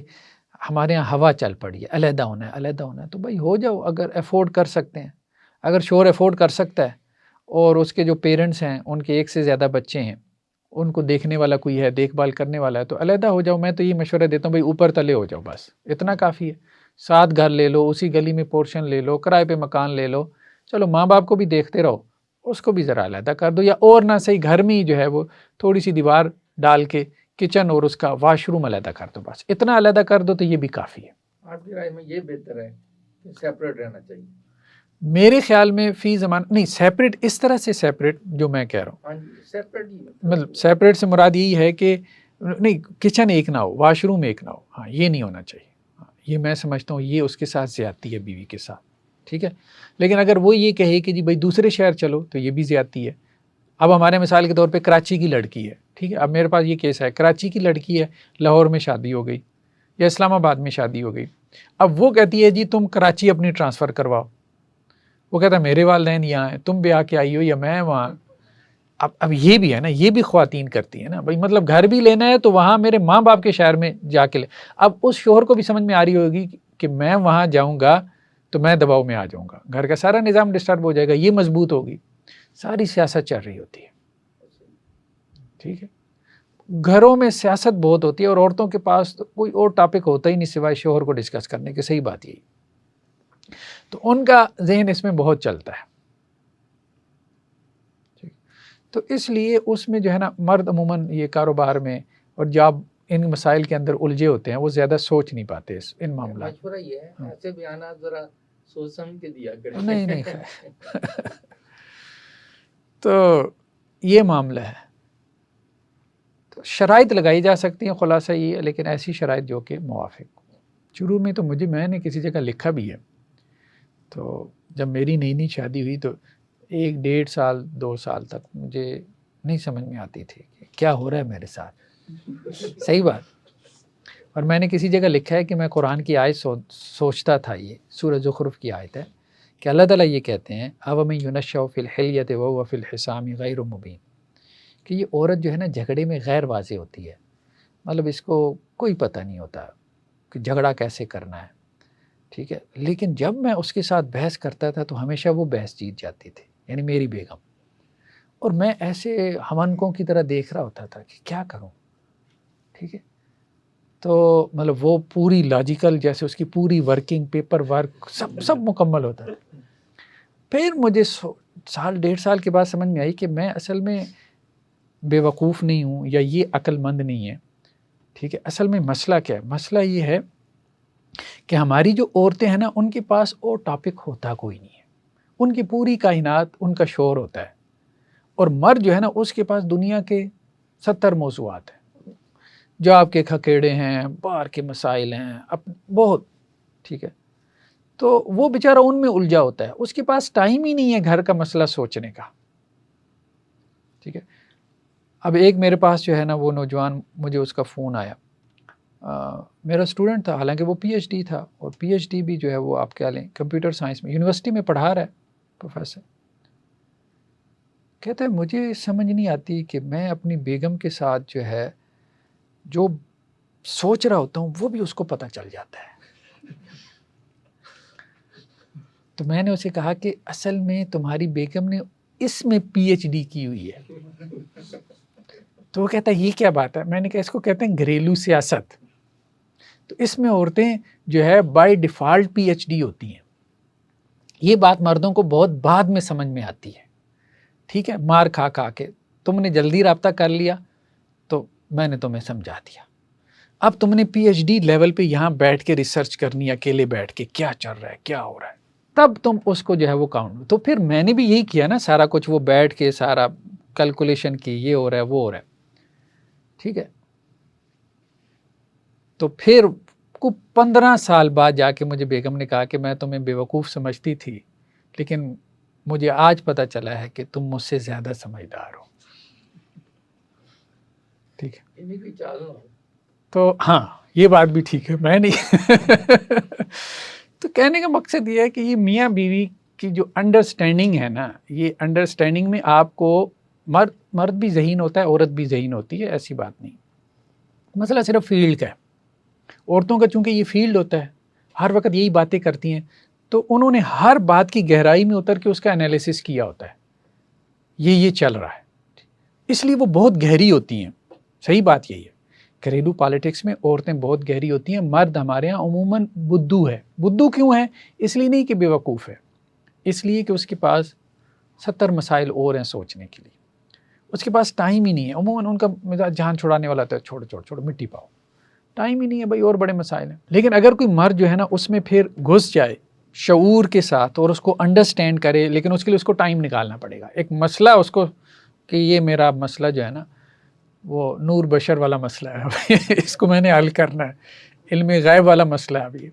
A: ہمارے یہاں ہوا چل پڑی ہے، علیحدہ ہونا ہے، علیحدہ ہونا ہے، تو بھائی ہو جاؤ اگر افورڈ کر سکتے ہیں. اگر شوہر افورڈ کر سکتا ہے اور اس کے جو پیرنٹس ہیں ان کے ایک سے زیادہ بچے ہیں، ان کو دیکھنے والا کوئی ہے، دیکھ بھال کرنے والا ہے، تو علیحدہ ہو جاؤ. میں تو یہ مشورہ دیتا ہوں بھائی اوپر تلے ہو جاؤ، بس اتنا کافی ہے. 7 گھر لے لو، اسی گلی میں پورشن لے لو، کرائے پہ مکان لے لو، چلو ماں باپ کو بھی دیکھتے رہو، اس کو بھی ذرا علیحدہ کر دو. یا اور نہ صحیح گھر میں ہی جو ہے وہ تھوڑی سی دیوار ڈال کے کچن اور اس کا واش روم علیحدہ کر دو، بس اتنا علیحدہ کر دو تو یہ بھی کافی ہے.
B: آپ کی رائے میں یہ بہتر ہے کہ سیپریٹ رہنا چاہیے؟
A: میرے خیال میں فی زمان نہیں، سیپریٹ اس طرح سے سیپریٹ جو میں کہہ رہا ہوں،
B: ہاں جی سیپریٹ ہی
A: مطلب سیپریٹ سے مراد یہی ہے کہ نہیں کچن ایک نہ ہو، واش روم ایک نہ ہو، ہاں یہ نہیں ہونا چاہیے. یہ میں سمجھتا ہوں یہ اس کے ساتھ زیادتی ہے بیوی کے ساتھ. ٹھیک ہے. لیکن اگر وہ یہ کہے کہ جی بھائی دوسرے شہر چلو تو یہ بھی زیادتی ہے. اب ہمارے مثال کے طور پہ کراچی کی لڑکی ہے، ٹھیک ہے، اب میرے پاس یہ کیس ہے، کراچی کی لڑکی ہے، لاہور میں شادی ہو گئی یا اسلام آباد میں شادی ہو گئی. اب وہ کہتی ہے جی تم کراچی اپنی ٹرانسفر کرواؤ. وہ کہتا ہے میرے والدین یہاں ہیں، تم بھی آ کے آئی ہو یا میں وہاں. اب یہ بھی ہے نا، یہ بھی خواتین کرتی ہیں نا بھائی، مطلب گھر بھی لینا ہے تو وہاں میرے ماں باپ کے شہر میں جا کے لے. اب اس شوہر کو بھی سمجھ میں آ رہی ہوگی کہ میں وہاں جاؤں گا تو میں دباؤ میں آ جاؤں گا، گھر کا سارا نظام ڈسٹرب ہو جائے گا، یہ مضبوط ہوگی. ساری سیاست چل رہی ہوتی ہے. ٹھیک ہے. گھروں میں سیاست بہت ہوتی ہے اور عورتوں کے پاس تو کوئی اور ٹاپک ہوتا ہی نہیں سوائے شوہر کو ڈسکس کرنے کے. صحیح بات یہی. تو ان کا ذہن اس میں بہت چلتا ہے. تو اس لیے اس میں جو ہے نا مرد عموماً یہ کاروبار میں اور جاب ان مسائل کے اندر الجھے ہوتے ہیں، وہ زیادہ سوچ نہیں پاتے ان معاملات.
B: مشورہ یہ ہے ایسے بیانات ذرا سوچ سمجھ کے دیا کریں.
A: نہیں تو یہ معاملہ ہے. تو شرائط لگائی جا سکتی ہیں، خلاصہ یہ ہے، لیکن ایسی شرائط جو کہ موافق ہو. شروع میں تو میں نے کسی جگہ لکھا بھی ہے، تو جب میری نئی شادی ہوئی تو 1-1.5 سال 2 سال تک مجھے نہیں سمجھ میں آتی تھی کہ کیا ہو رہا ہے میرے ساتھ. صحیح بات. اور میں نے کسی جگہ لکھا ہے کہ میں قرآن کی آیت سوچتا تھا، یہ سورہ زخرف کی آیت ہے کہ اللہ تعالیٰ یہ کہتے ہیں اَوَمَن يُنَشَّأُ فِي الْحِلْيَةِ وَهُوَ فِي الْخِصَامِ غَيْرُ مُبِينٍ، کہ یہ عورت جو ہے نا جھگڑے میں غیر واضح ہوتی ہے، مطلب اس کو کوئی پتہ نہیں ہوتا کہ جھگڑا کیسے کرنا ہے. ٹھیک ہے. لیکن جب میں اس کے ساتھ بحث کرتا تھا تو ہمیشہ وہ بحث جیت جاتی تھی، یعنی میری بیگم. اور میں ایسے ہمنکوں کی طرح دیکھ رہا ہوتا تھا کہ کیا کروں. ٹھیک ہے، تو مطلب وہ پوری لاجیکل، جیسے اس کی پوری ورکنگ، پیپر ورک سب مکمل ہوتا ہے. پھر مجھے سال 1.5 سال کے بعد سمجھ میں آئی کہ میں اصل میں بے وقوف نہیں ہوں یا یہ عقل مند نہیں ہے. ٹھیک ہے، اصل میں مسئلہ کیا ہے؟ مسئلہ یہ ہے کہ ہماری جو عورتیں ہیں نا، ان کے پاس اور ٹاپک ہوتا کوئی نہیں ہے. ان کی پوری کائنات ان کا شور ہوتا ہے، اور مرد جو ہے نا اس کے پاس دنیا کے 70 موضوعات ہیں، جاب کے کھکیڑے ہیں، باہر کے مسائل ہیں، بہت. ٹھیک ہے، تو وہ بیچارہ ان میں الجھا ہوتا ہے، اس کے پاس ٹائم ہی نہیں ہے گھر کا مسئلہ سوچنے کا. ٹھیک ہے، اب ایک میرے پاس جو ہے نا وہ نوجوان، مجھے اس کا فون آیا، میرا اسٹوڈنٹ تھا، حالانکہ وہ پی ایچ ڈی تھا، اور پی ایچ ڈی بھی جو ہے وہ آپ کیا لیں کمپیوٹر سائنس میں یونیورسٹی میں پڑھا رہا ہے پروفیسر. کہتا ہے مجھے سمجھ نہیں آتی کہ میں اپنی بیگم کے ساتھ جو ہے جو سوچ رہا ہوتا ہوں وہ بھی اس کو پتہ چل جاتا ہے. تو میں نے اسے کہا کہ اصل میں تمہاری بیگم نے اس میں پی ایچ ڈی کی ہوئی ہے. تو وہ کہتا ہے یہ کیا بات ہے؟ میں نے کہا اس کو کہتے ہیں گھریلو سیاست. تو اس میں عورتیں جو ہے by default P H D ہوتی ہیں. یہ بات مردوں کو بہت بعد میں سمجھ میں آتی ہے. ٹھیک ہے، مار کھا کے تم نے جلدی رابطہ کر لیا تو میں نے تمہیں سمجھا دیا. اب تم نے پی ایچ ڈی لیول پہ یہاں بیٹھ کے ریسرچ کرنی، اکیلے بیٹھ کے کیا چل رہا ہے، کیا ہو رہا ہے، تب تم اس کو جو ہے وہ کاؤنٹ. تو پھر میں نے بھی یہی کیا نا، سارا کچھ وہ بیٹھ کے سارا کیلکولیشن کی، یہ ہو رہا ہے وہ ہو رہا ہے. ٹھیک ہے، تو پھر 15 سال بعد جا کے مجھے بیگم نے کہا کہ میں تمہیں بے وقوف سمجھتی تھی، لیکن مجھے آج پتہ چلا ہے کہ تم مجھ سے زیادہ سمجھدار ہو. ٹھیک ہے، تو ہاں یہ بات بھی ٹھیک ہے، میں نہیں. تو کہنے کا مقصد یہ ہے کہ یہ میاں بیوی کی جو انڈرسٹینڈنگ ہے نا، یہ انڈرسٹینڈنگ میں آپ کو مرد بھی ذہین ہوتا ہے، عورت بھی ذہین ہوتی ہے، ایسی بات نہیں. مسئلہ صرف فیلڈ کا ہے. عورتوں کا چونکہ یہ فیلڈ ہوتا ہے، ہر وقت یہی باتیں کرتی ہیں، تو انہوں نے ہر بات کی گہرائی میں اتر کے اس کا انالیسس کیا ہوتا ہے، یہ چل رہا ہے، اس لیے وہ بہت گہری ہوتی ہیں. صحیح بات یہی ہے، گھریلو پالیٹکس میں عورتیں بہت گہری ہوتی ہیں. مرد ہمارے ہاں عموماً بدھو ہے. بدھو کیوں ہے؟ اس لیے نہیں کہ بے وقوف ہے، اس لیے کہ اس کے پاس 70 مسائل اور ہیں سوچنے کے لیے. اس کے پاس ٹائم ہی نہیں ہے. عموماً ان کا مزاج جان چھڑانے والا تھا، چھوڑ مٹی پاؤ، ٹائم ہی نہیں ہے بھائی، اور بڑے مسائل ہیں. لیکن اگر کوئی مرد جو ہے نا اس میں پھر گھس جائے شعور کے ساتھ اور اس کو انڈرسٹینڈ کرے، لیکن اس کے لیے اس کو ٹائم نکالنا پڑے گا. ایک مسئلہ اس کو کہ یہ میرا مسئلہ جو ہے نا وہ نور بشر والا مسئلہ ہے، اس کو میں نے حل کرنا ہے، علم غیب والا مسئلہ ہے ابھی.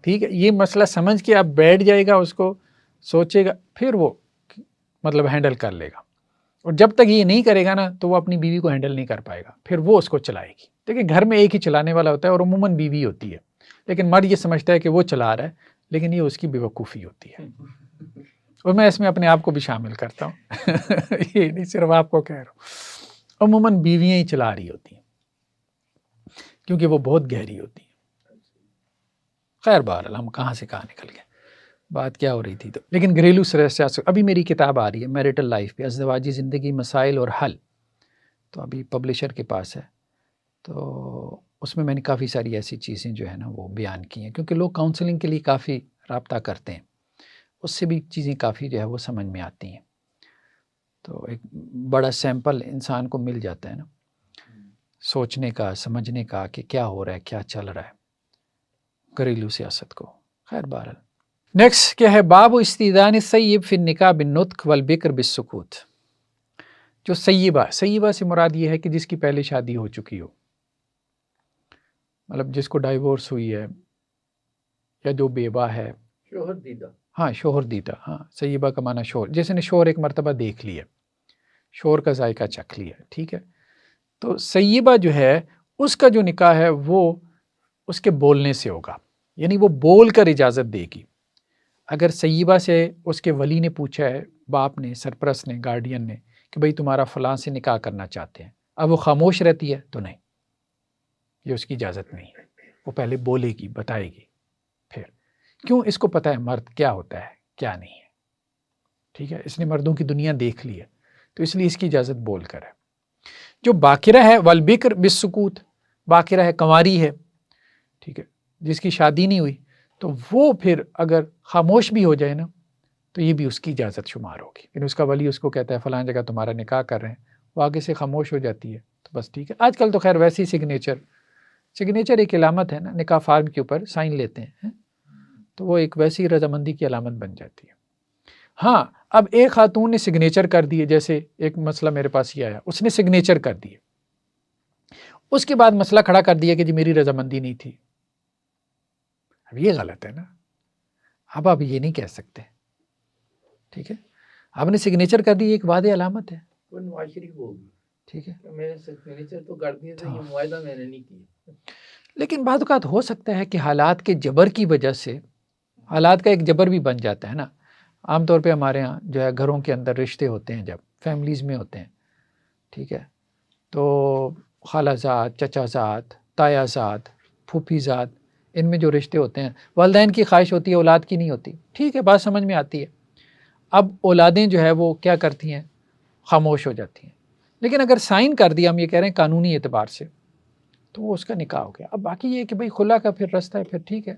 A: ٹھیک ہے، یہ مسئلہ سمجھ کے آپ بیٹھ جائے گا، اس کو سوچے گا، پھر وہ مطلب ہینڈل کر لے گا. اور جب تک یہ نہیں کرے گا نا تو وہ اپنی بیوی کو ہینڈل نہیں کر پائے گا، پھر وہ اس کو چلائے گی. دیکھیں گھر میں ایک ہی چلانے والا ہوتا ہے اور عموماً بیوی ہوتی ہے، لیکن مرد یہ سمجھتا ہے کہ وہ چلا رہا ہے، لیکن یہ اس کی بے وقوفی ہوتی ہے. اور میں اس میں اپنے آپ کو بھی شامل کرتا ہوں. یہ نہیں صرف آپ کو کہہ رہا ہوں، عموماً بیویاں ہی چلا رہی ہوتی ہیں کیونکہ وہ بہت گہری ہوتی ہیں. خیر بہرحال ہم کہاں سے کہاں نکل گئے، بات کیا ہو رہی تھی. تو لیکن گھریلو سیاست، ابھی میری کتاب آ رہی ہے میریٹل لائف پہ، ازدواجی زندگی، مسائل اور حل، تو ابھی پبلشر کے پاس ہے. تو اس میں نے کافی ساری ایسی چیزیں جو ہے نا وہ بیان کی ہیں، کیونکہ لوگ کاؤنسلنگ کے لیے کافی رابطہ کرتے ہیں، اس سے بھی چیزیں کافی جو ہے وہ سمجھ میں آتی ہیں. تو ایک بڑا سیمپل انسان کو مل جاتا ہے نا سوچنے کا، سمجھنے کا کہ کیا ہو رہا ہے، کیا چل رہا ہے گھریلو سیاست کو. خیر بہرحال نیکسٹ کیا ہے، باب و استئذان السیب فی النکاح بالنطق والبکر بالسکوت. جو سیبہ سے مراد یہ ہے کہ جس کی پہلے شادی ہو چکی ہو، مطلب جس کو ڈائیورس ہوئی ہے یا جو بیوہ ہے،
B: شوہر دیدہ.
A: ہاں شوہر دیدہ، ہاں سیبہ کا معنی شوہر، جیسے نے شوہر ایک مرتبہ دیکھ لیا، شوہر کا ذائقہ چکھ لیا. ٹھیک ہے، تو سیبہ جو ہے اس کا جو نکاح ہے وہ اس کے بولنے سے ہوگا، یعنی وہ بول کر اجازت دے گی. اگر سیبہ سے اس کے ولی نے پوچھا ہے، باپ نے، سرپرست نے، گارڈین نے، کہ بھئی تمہارا فلاں سے نکاح کرنا چاہتے ہیں، اب وہ خاموش رہتی ہے تو نہیں، یہ اس کی اجازت نہیں ہے، وہ پہلے بولے گی، بتائے گی. پھر کیوں؟ اس کو پتہ ہے مرد کیا ہوتا ہے کیا نہیں ہے. ٹھیک ہے، اس نے مردوں کی دنیا دیکھ لی ہے. تو اس لیے اس کی اجازت بول کر ہے. جو باکرہ ہے والبکر بالسکوت، باکرہ ہے کنواری ہے، ٹھیک ہے، جس کی شادی نہیں ہوئی، تو وہ پھر اگر خاموش بھی ہو جائے نا تو یہ بھی اس کی اجازت شمار ہوگی. یعنی اس کا ولی اس کو کہتا ہے فلاں جگہ تمہارا نکاح کر رہے ہیں، وہ آگے سے خاموش ہو جاتی ہے تو بس ٹھیک ہے. آج کل تو خیر ویسے ہی سگنیچر ایک علامت ہے نا، نکاح فارم کے اوپر سائن لیتے ہیں تو وہ ایک ویسی رضامندی کی علامت بن جاتی ہے. ہاں اب ایک خاتون نے سگنیچر کر دیے، جیسے ایک مسئلہ میرے پاس یہ آیا، اس نے سگنیچر کر دیے، اس کے بعد مسئلہ کھڑا کر دیا کہ جی میری رضامندی نہیں تھی. اب یہ غلط ہے نا، اب آپ یہ نہیں کہہ سکتے، ٹھیک ہے. آپ نے سگنیچر کر دی، ایک واضح علامت ہے،
B: وہ معاشری ہوگی،
A: ٹھیک ہے.
B: میں نے سگنیچر تو کر دیا تھا، یہ معاہدہ میں نے نہیں کیا.
A: لیکن بعض اوقات ہو سکتا ہے کہ حالات کے جبر کی وجہ سے، حالات کا ایک جبر بھی بن جاتا ہے نا. عام طور پہ ہمارے ہاں جو ہے گھروں کے اندر رشتے ہوتے ہیں، جب فیملیز میں ہوتے ہیں، ٹھیک ہے، تو خالہ زاد، چچا زاد، تایا زاد، پھوپھی زاد، ان میں جو رشتے ہوتے ہیں، والدین کی خواہش ہوتی ہے، اولاد کی نہیں ہوتی، ٹھیک ہے، بات سمجھ میں آتی ہے. اب اولادیں جو ہے وہ کیا کرتی ہیں، خاموش ہو جاتی ہیں. لیکن اگر سائن کر دیا، ہم یہ کہہ رہے ہیں قانونی اعتبار سے، تو وہ اس کا نکاح ہو گیا. اب باقی یہ کہ بھئی خلا کا پھر رستہ ہے، پھر ٹھیک ہے،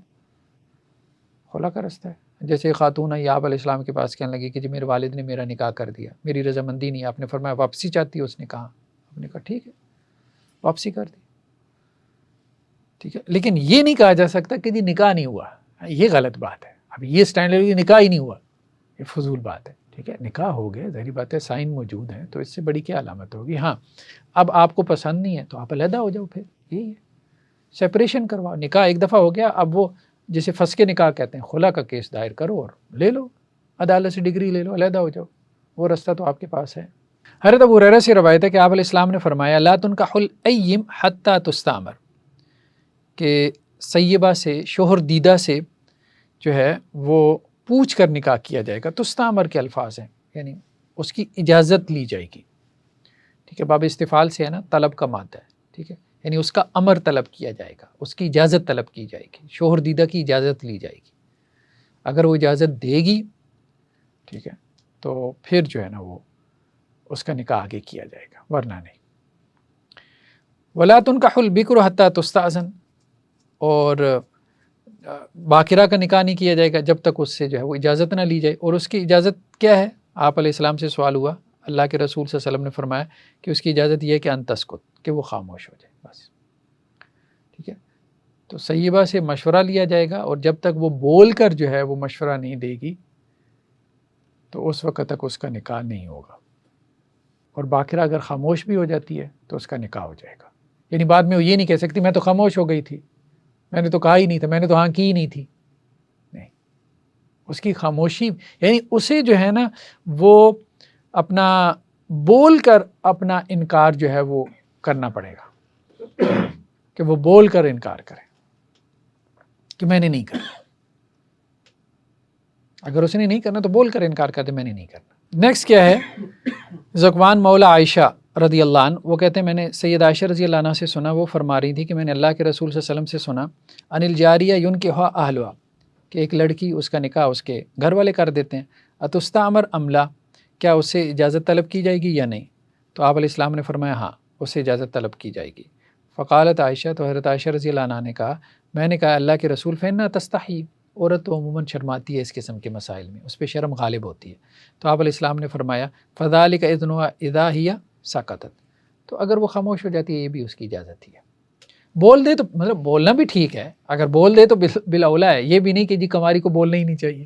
A: خلا کا رستہ ہے. جیسے خاتون آئی آپ علیہ السلام کے پاس کہنے لگی کہ جی میرے والد نے میرا نکاح کر دیا، میری رضامندی نہیں. آپ نے فرمایا واپسی چاہتی ہے، اس نے کہا، آپ نے کہا ٹھیک ہے واپسی کر دی، ٹھیک ہے. لیکن یہ نہیں کہا جا سکتا کہ جی نکاح نہیں ہوا، یہ غلط بات ہے. اب یہ اسٹینڈرڈ کہ نکاح ہی نہیں ہوا، یہ فضول بات ہے، ٹھیک ہے. نکاح ہو گیا، ظاہری بات ہے، سائن موجود ہیں، تو اس سے بڑی کیا علامت ہوگی. ہاں اب آپ کو پسند نہیں ہے تو آپ علیحدہ ہو جاؤ، پھر یہی ہے، سیپریشن کرواؤ. نکاح ایک دفعہ ہو گیا، اب وہ جسے فسخ نکاح کہتے ہیں، خلا کا کیس دائر کرو اور لے لو، عدالت سے ڈگری لے لو، علیحدہ ہو جاؤ. وہ رستہ تو آپ کے پاس ہے. حضرت ابو ہریرہ سے روایت ہے کہ آپ علیہ السلام نے فرمایا لا تنکح الایّم حتی تستعمر، کہ سیبہ سے، شوہر دیدہ سے جو ہے وہ پوچھ کر نکاح کیا جائے گا. تستعمر کے الفاظ ہیں، یعنی اس کی اجازت لی جائے گی، ٹھیک ہے. باب استفعال سے ہے نا، طلب کا مادہ ہے، ٹھیک ہے، یعنی اس کا امر طلب کیا جائے گا، اس کی اجازت طلب کی جائے گی، شوہر دیدہ کی اجازت لی جائے گی. اگر وہ اجازت دے گی، ٹھیک ہے، تو پھر جو ہے نا وہ اس کا نکاح آگے کیا جائے گا، ورنہ نہیں. وَلَا تُنْكَحُ الْبِكْرُ حَتَّى تُسْتَأْذَنَ، اور باکرہ کا نکاح نہیں کیا جائے گا جب تک اس سے جو ہے وہ اجازت نہ لی جائے. اور اس کی اجازت کیا ہے؟ آپ علیہ السلام سے سوال ہوا، اللہ کے رسول صلی اللہ علیہ وسلم نے فرمایا کہ اس کی اجازت یہ ہے کہ ان تسکت، کہ وہ خاموش ہو جائے بس، ٹھیک ہے. تو سیبہ سے مشورہ لیا جائے گا، اور جب تک وہ بول کر جو ہے وہ مشورہ نہیں دے گی تو اس وقت تک اس کا نکاح نہیں ہوگا. اور باکرہ اگر خاموش بھی ہو جاتی ہے تو اس کا نکاح ہو جائے گا. یعنی بعد میں وہ یہ نہیں کہہ سکتی میں تو خاموش ہو گئی تھی، میں نے تو کہا ہی نہیں تھا، میں نے تو ہاں کی ہی نہیں تھی. نہیں، اس کی خاموشی، یعنی اسے جو ہے نا وہ اپنا بول کر اپنا انکار جو ہے وہ کرنا پڑے گا، کہ وہ بول کر انکار کرے کہ میں نے نہیں کرنا. اگر اس نے نہیں کرنا تو بول کر انکار کر دے میں نے نہیں کرنا. نیکسٹ کیا ہے؟ ذکوان مولا عائشہ رضی اللہ عنہ، وہ کہتے ہیں میں نے سید عائشہ رضی اللہ عنہ سے سنا، وہ فرما رہی تھی کہ میں نے اللہ کے رسول صلی اللہ علیہ وسلم سے سنا ان الجاریہ ینکحها اہلها، کہ ایک لڑکی اس کا نکاح اس کے گھر والے کر دیتے ہیں. اتستعمر ام لا، کیا اس سے اجازت طلب کی جائے گی یا نہیں؟ تو آپ علیہ السلام نے فرمایا ہاں اس سے اجازت طلب کی جائے گی. فقالت عائشہ، تو حضرت عائشہ رضی اللہ عنہ نے کہا، میں نے کہا اللہ کے رسول فإنها تستحی، عورت تو عموماً شرماتی ہے اس قسم کے مسائل میں، اس پہ شرم غالب ہوتی ہے. تو آپ علیہ السلام نے فرمایا فذلک اذنها اذا ہی سکتت، تو اگر وہ خاموش ہو جاتی ہے یہ بھی اس کی اجازت ہی ہے. بول دے تو مطلب بولنا بھی ٹھیک ہے، اگر بول دے تو بالاولیٰ ہے، یہ بھی نہیں کہ جی کماری کو بولنا ہی نہیں چاہیے،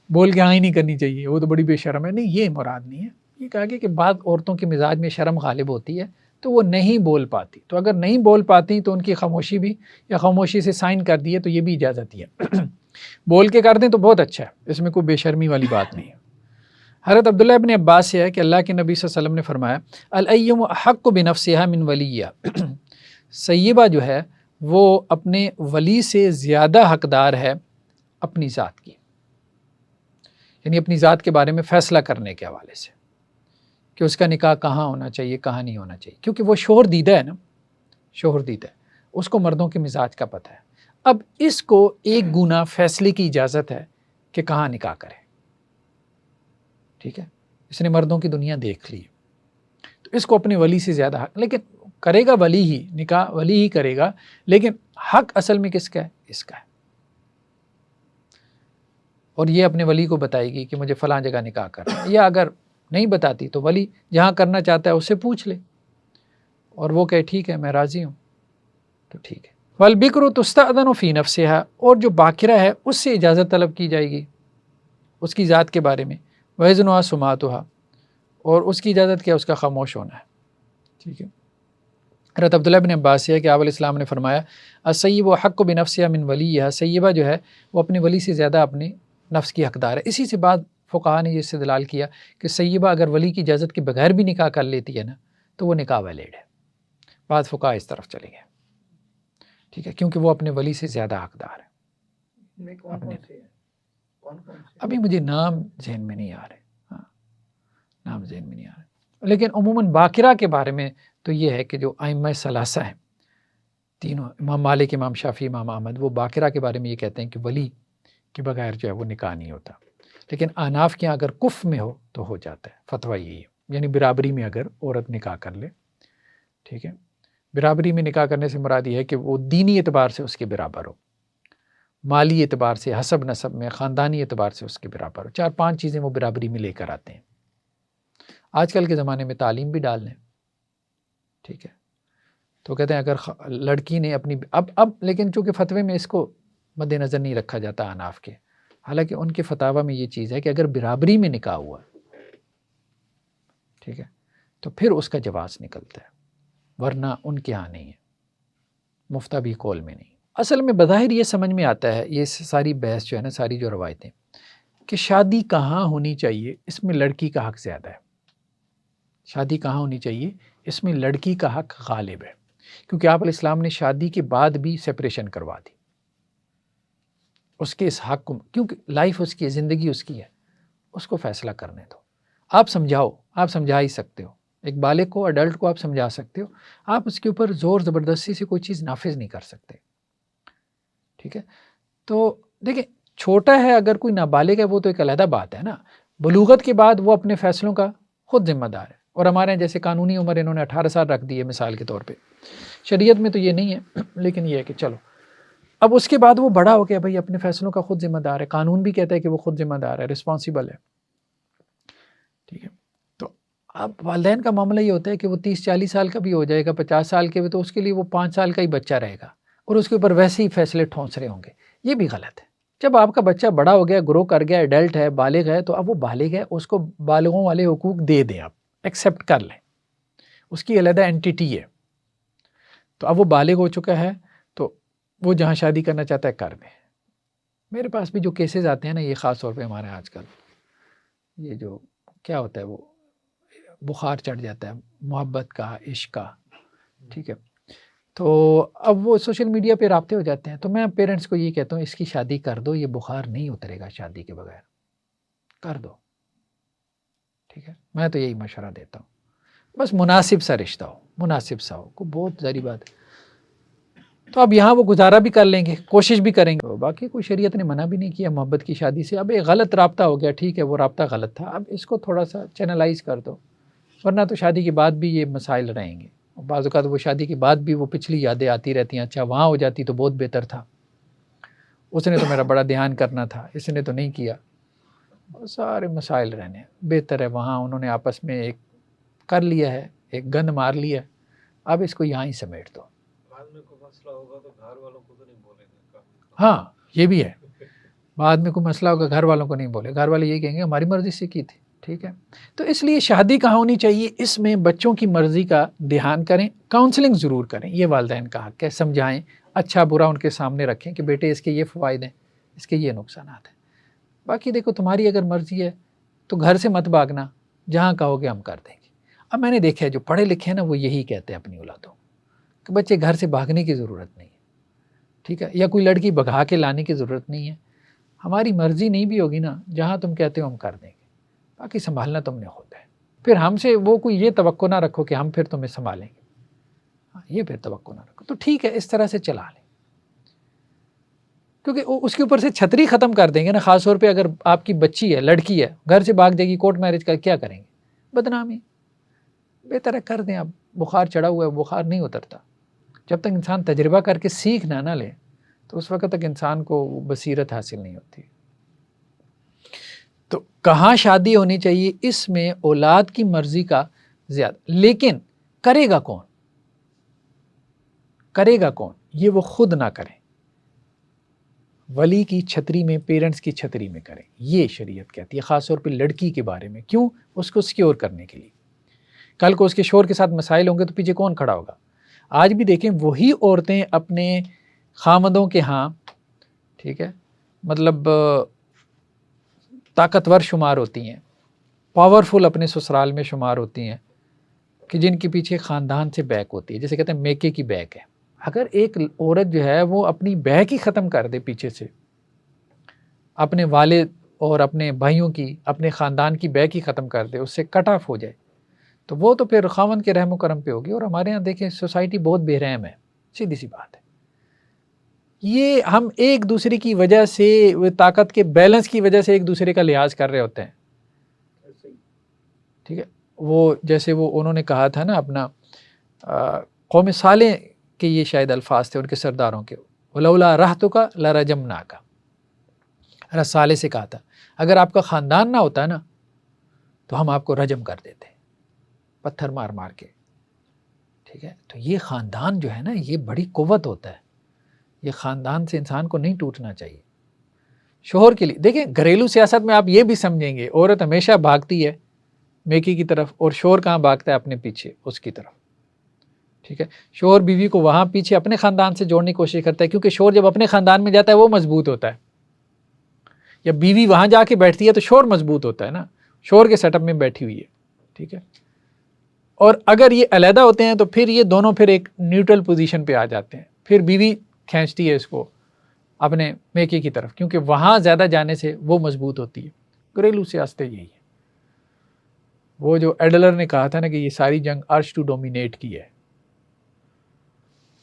A: بول کے ہاں ہی نہیں کرنی چاہیے، وہ تو بڑی بے شرم ہے. نہیں، یہ مراد نہیں ہے. یہ کہا گیا کہ بعض عورتوں کے مزاج میں شرم غالب ہوتی ہے تو وہ نہیں بول پاتی، تو اگر نہیں بول پاتی تو ان کی خاموشی بھی، یا خاموشی سے سائن کر دیے تو یہ بھی اجازت ہی ہے. بول کے کر دیں تو بہت اچھا ہے، اس میں کوئی بے شرمی والی بات نہیں ہے. حضرت عبداللہ ابن عباس سے ہے کہ اللہ کے نبی صلی اللہ علیہ وسلم نے فرمایا الایّم احق بنفسها من ولیہ، سیبہ جو ہے وہ اپنے ولی سے زیادہ حقدار ہے اپنی ذات کی، یعنی اپنی ذات کے بارے میں فیصلہ کرنے کے حوالے سے، کہ اس کا نکاح کہاں ہونا چاہیے کہاں نہیں ہونا چاہیے. کیونکہ وہ شوہر دیدہ ہے نا، شوہر دیدہ ہے، اس کو مردوں کے مزاج کا پتہ ہے. اب اس کو ایک گنا فیصلے کی اجازت ہے کہ کہاں نکاح کرے، ٹھیک ہے، اس نے مردوں کی دنیا دیکھ لی، تو اس کو اپنے ولی سے زیادہ حق، لیکن کرے گا ولی ہی، نکاح ولی ہی کرے گا، لیکن حق اصل میں کس کا ہے؟ اس کا ہے، اور یہ اپنے ولی کو بتائے گی کہ مجھے فلاں جگہ نکاح کرنا ہے، یا اگر نہیں بتاتی تو ولی جہاں کرنا چاہتا ہے اس سے پوچھ لے، اور وہ کہے ٹھیک ہے میں راضی ہوں، تو ٹھیک ہے۔ والبکر تستأذن فی نفسہا، اور جو باکرہ ہے اس سے اجازت طلب کی جائے گی اس کی ذات کے بارے میں، وَإِذْنُهَا سُمَاتُهَا، اور اس کی اجازت کیا؟ اس کا خاموش ہونا ہے، ٹھیک ہے۔ حضرت عبداللہ بن عباس ہے کہ آپ علیہ السلام نے فرمایا السیب حق بنفسہا من ولیہا، سیبہ جو ہے وہ اپنے ولی سے زیادہ اپنے نفس کی حقدار ہے۔ اسی سے بعد فقہاء نے یہ استدلال کیا کہ سیبہ اگر ولی کی اجازت کے بغیر بھی نکاح کر لیتی ہے نا تو وہ نکاح ویلڈ ہے، بعض فقہاء اس طرف چلے گئے، ٹھیک ہے، کیونکہ وہ اپنے ولی سے زیادہ حقدار ہے۔ ابھی مجھے نام ذہن میں نہیں آ رہے، ہاں نام ذہن میں نہیں آ رہے، لیکن عموماً باکرہ کے بارے میں تو یہ ہے کہ جو ائمہ ثلاثہ ہیں تینوں، امام مالک، امام شافعی، امام احمد، وہ باکرہ کے بارے میں یہ کہتے ہیں کہ ولی کے بغیر جو ہے وہ نکاح نہیں ہوتا، لیکن احناف کے یہاں اگر کف میں ہو تو ہو جاتا ہے، فتویٰ یہی ہے، یعنی برابری میں اگر عورت نکاح کر لے، ٹھیک ہے۔ برابری میں نکاح کرنے سے مراد یہ ہے کہ وہ دینی اعتبار سے اس کے برابر ہو، مالی اعتبار سے، حسب نسب میں، خاندانی اعتبار سے اس کے برابر ہو، 4-5 چیزیں وہ برابری میں لے کر آتے ہیں۔ آج کل کے زمانے میں تعلیم بھی ڈال لیں، ٹھیک ہے، تو کہتے ہیں اگر لڑکی نے اپنی اب لیکن چونکہ فتوے میں اس کو مد نظر نہیں رکھا جاتا احناف کے، حالانکہ ان کے فتاوی میں یہ چیز ہے کہ اگر برابری میں نکاح ہوا، ٹھیک ہے، تو پھر اس کا جواز نکلتا ہے، ورنہ ان کے ہاں نہیں ہے، مفتہ بھی قول میں نہیں۔ اصل میں بظاہر یہ سمجھ میں آتا ہے، یہ ساری بحث جو ہے نا، ساری جو روایتیں، کہ شادی کہاں ہونی چاہیے اس میں لڑکی کا حق زیادہ ہے، شادی کہاں ہونی چاہیے اس میں لڑکی کا حق غالب ہے، کیونکہ آپ علیہ السلام نے شادی کے بعد بھی سپریشن کروا دی اس کے اس حق کو، کیونکہ لائف اس کی ہے، زندگی اس کی ہے، اس کو فیصلہ کرنے دو، آپ سمجھاؤ، آپ سمجھا ہی سکتے ہو، ایک بالغ کو، اڈلٹ کو آپ سمجھا سکتے ہو، آپ اس کے اوپر زور زبردستی سے کوئی چیز نافذ نہیں کر سکتے، ٹھیک ہے۔ تو دیکھیں چھوٹا ہے اگر کوئی نابالغ ہے وہ تو ایک علیحدہ بات ہے نا، بلوغت کے بعد وہ اپنے فیصلوں کا خود ذمہ دار ہے، اور ہمارے جیسے قانونی عمر انہوں نے 18 سال رکھ دی ہے مثال کے طور پہ، شریعت میں تو یہ نہیں ہے، لیکن یہ ہے کہ چلو اب اس کے بعد وہ بڑا ہو گیا بھائی، اپنے فیصلوں کا خود ذمہ دار ہے، قانون بھی کہتا ہے کہ وہ خود ذمہ دار ہے، رسپانسیبل ہے، ٹھیک ہے۔ تو اب والدین کا معاملہ یہ ہوتا ہے کہ وہ 30-40 سال کا بھی ہو جائے گا، 50 سال کے بھی، تو اس کے لیے وہ 5 سال کا ہی بچہ رہے گا اور اس کے اوپر ویسے ہی فیصلے ٹھونس رہے ہوں گے، یہ بھی غلط ہے۔ جب آپ کا بچہ بڑا ہو گیا، گرو کر گیا، ایڈلٹ ہے، بالغ ہے، تو اب وہ بالغ ہے، اس کو بالغوں والے حقوق دے دیں، آپ ایکسیپٹ کر لیں، اس کی علیحدہ اینٹیٹی ہے، تو اب وہ بالغ ہو چکا ہے، تو وہ جہاں شادی کرنا چاہتا ہے کر دیں۔ میرے پاس بھی جو کیسز آتے ہیں نا، یہ خاص طور پہ ہمارے آج کل یہ جو کیا ہوتا ہے، وہ بخار چڑھ جاتا ہے محبت کا، عشق کا، ٹھیک ہے، تو اب وہ سوشل میڈیا پہ رابطے ہو جاتے ہیں، تو میں پیرنٹس کو یہ کہتا ہوں اس کی شادی کر دو، یہ بخار نہیں اترے گا شادی کے بغیر، کر دو، ٹھیک ہے، میں تو یہی مشورہ دیتا ہوں، بس مناسب سا رشتہ ہو، مناسب سا ہو، کو بہت ذری بات ہے، تو اب یہاں وہ گزارا بھی کر لیں گے، کوشش بھی کریں گے، باقی کوئی شریعت نے منع بھی نہیں کیا محبت کی شادی سے۔ اب ایک غلط رابطہ ہو گیا، ٹھیک ہے، وہ رابطہ غلط تھا، اب اس کو تھوڑا سا چینلائز کر دو، ورنہ تو شادی کے بعد بھی یہ مسائل رہیں گے، بعض اوقات وہ شادی کے بعد بھی وہ پچھلی یادیں آتی رہتی ہیں، اچھا وہاں ہو جاتی تو بہت بہتر تھا، اس نے تو میرا بڑا دھیان کرنا تھا، اس نے تو نہیں کیا، سارے مسائل رہنے، بہتر ہے وہاں انہوں نے آپس میں ایک کر لیا ہے، ایک گند مار لیا، اب اس کو یہاں ہی سمیٹ دو۔
C: بعد میں کوئی مسئلہ ہوگا تو گھر والوں کو تو نہیں بولیں گے،
A: ہاں یہ بھی ہے، بعد میں کوئی مسئلہ ہوگا گھر والوں کو نہیں بولے، گھر والے یہی کہیں گے ہماری مرضی سے کی تھی، ٹھیک ہے۔ تو اس لیے شادی کہاں ہونی چاہیے، اس میں بچوں کی مرضی کا دھیان کریں، کاؤنسلنگ ضرور کریں، یہ والدین کا حق ہے، سمجھائیں، اچھا برا ان کے سامنے رکھیں کہ بیٹے اس کے یہ فوائد ہیں، اس کے یہ نقصانات ہیں، باقی دیکھو تمہاری اگر مرضی ہے تو گھر سے مت بھاگنا، جہاں کہو گے ہم کر دیں گے۔ اب میں نے دیکھا ہے جو پڑھے لکھے ہیں نا وہ یہی کہتے ہیں اپنی اولادوں کہ بچے گھر سے بھاگنے کی ضرورت نہیں ہے، ٹھیک ہے، یا کوئی لڑکی بھگا کے لانے کی ضرورت نہیں ہے، ہماری مرضی نہیں بھی ہوگی نا، جہاں تم کہتے ہو ہم کر دیں گے، باقی سنبھالنا تم نے خود ہے، پھر ہم سے وہ کوئی یہ توقع نہ رکھو کہ ہم پھر تمہیں سنبھالیں گے، یہ پھر توقع نہ رکھو، تو ٹھیک ہے اس طرح سے چلا لیں۔ کیونکہ اس کے اوپر سے چھتری ختم کر دیں گے نا. خاص طور پہ اگر آپ کی بچی ہے, لڑکی ہے, گھر سے بھاگ جائے گی, کورٹ میرج کا کیا کریں گے؟ بدنامی. بہتر ہے کر دیں. اب بخار چڑھا ہوا ہے, بخار نہیں اترتا. جب تک انسان تجربہ کر کے سیکھ نہ لے تو اس وقت تک انسان کو بصیرت حاصل نہیں ہوتی. تو کہاں شادی ہونی چاہیے, اس میں اولاد کی مرضی کا زیادہ, لیکن کرے گا کون؟ کرے گا کون؟ یہ وہ خود نہ کریں, ولی کی چھتری میں, پیرنٹس کی چھتری میں کریں. یہ شریعت کہتی ہے, خاص طور پہ لڑکی کے بارے میں. کیوں؟ اس کو سیکیور کرنے کے لیے. کل کو اس کے شوہر کے ساتھ مسائل ہوں گے تو پیچھے کون کھڑا ہوگا؟ آج بھی دیکھیں وہی عورتیں اپنے خامدوں کے ہاں, ٹھیک ہے, مطلب طاقتور شمار ہوتی ہیں, پاورفل اپنے سسرال میں شمار ہوتی ہیں, کہ جن کے پیچھے خاندان سے بیک ہوتی ہے. جیسے کہتے ہیں میکے کی بیک ہے. اگر ایک عورت جو ہے وہ اپنی بیک ہی ختم کر دے پیچھے سے, اپنے والد اور اپنے بھائیوں کی, اپنے خاندان کی بیک ہی ختم کر دے, اس سے کٹ آف ہو جائے, تو وہ تو پھر خاوند کے رحم و کرم پہ ہوگی. اور ہمارے یہاں دیکھیں سوسائٹی بہت بے رحم ہے, سیدھی سی بات ہے. یہ ہم ایک دوسرے کی وجہ سے, طاقت کے بیلنس کی وجہ سے ایک دوسرے کا لحاظ کر رہے ہوتے ہیں. ٹھیک ہے, وہ جیسے وہ انہوں نے کہا تھا نا اپنا قوم صالح کے, یہ شاید الفاظ تھے ان کے سرداروں کے, ولولا رہتک لرجمناک. حضرت صالح سے کہا تھا اگر آپ کا خاندان نہ ہوتا نا تو ہم آپ کو رجم کر دیتے, پتھر مار مار کے. ٹھیک ہے, تو یہ خاندان جو ہے نا یہ بڑی قوت ہوتا ہے. یہ خاندان سے انسان کو نہیں ٹوٹنا چاہیے. شوہر کے لیے دیکھیں, گھریلو سیاست میں آپ یہ بھی سمجھیں گے, عورت ہمیشہ بھاگتی ہے میکی کی طرف, اور شوہر کہاں بھاگتا ہے؟ اپنے پیچھے, اس کی طرف. ٹھیک ہے, شوہر بیوی کو وہاں پیچھے اپنے خاندان سے جوڑنے کی کوشش کرتا ہے, کیونکہ شوہر جب اپنے خاندان میں جاتا ہے وہ مضبوط ہوتا ہے. یا بیوی وہاں جا کے بیٹھتی ہے تو شوہر مضبوط ہوتا ہے نا, شوہر کے سیٹ اپ میں بیٹھی ہوئی ہے. ٹھیک ہے, اور اگر یہ علیحدہ ہوتے ہیں تو پھر یہ دونوں پھر ایک نیوٹرل پوزیشن پہ آ جاتے ہیں. پھر بیوی کھینچتی ہے اس کو اپنے میکے کی طرف, کیونکہ وہاں زیادہ جانے سے وہ مضبوط ہوتی ہے. گھریلو سیاست یہی ہے. وہ جو ایڈلر نے کہا تھا نا کہ یہ ساری جنگ ارج ٹو ڈومینیٹ کی ہے,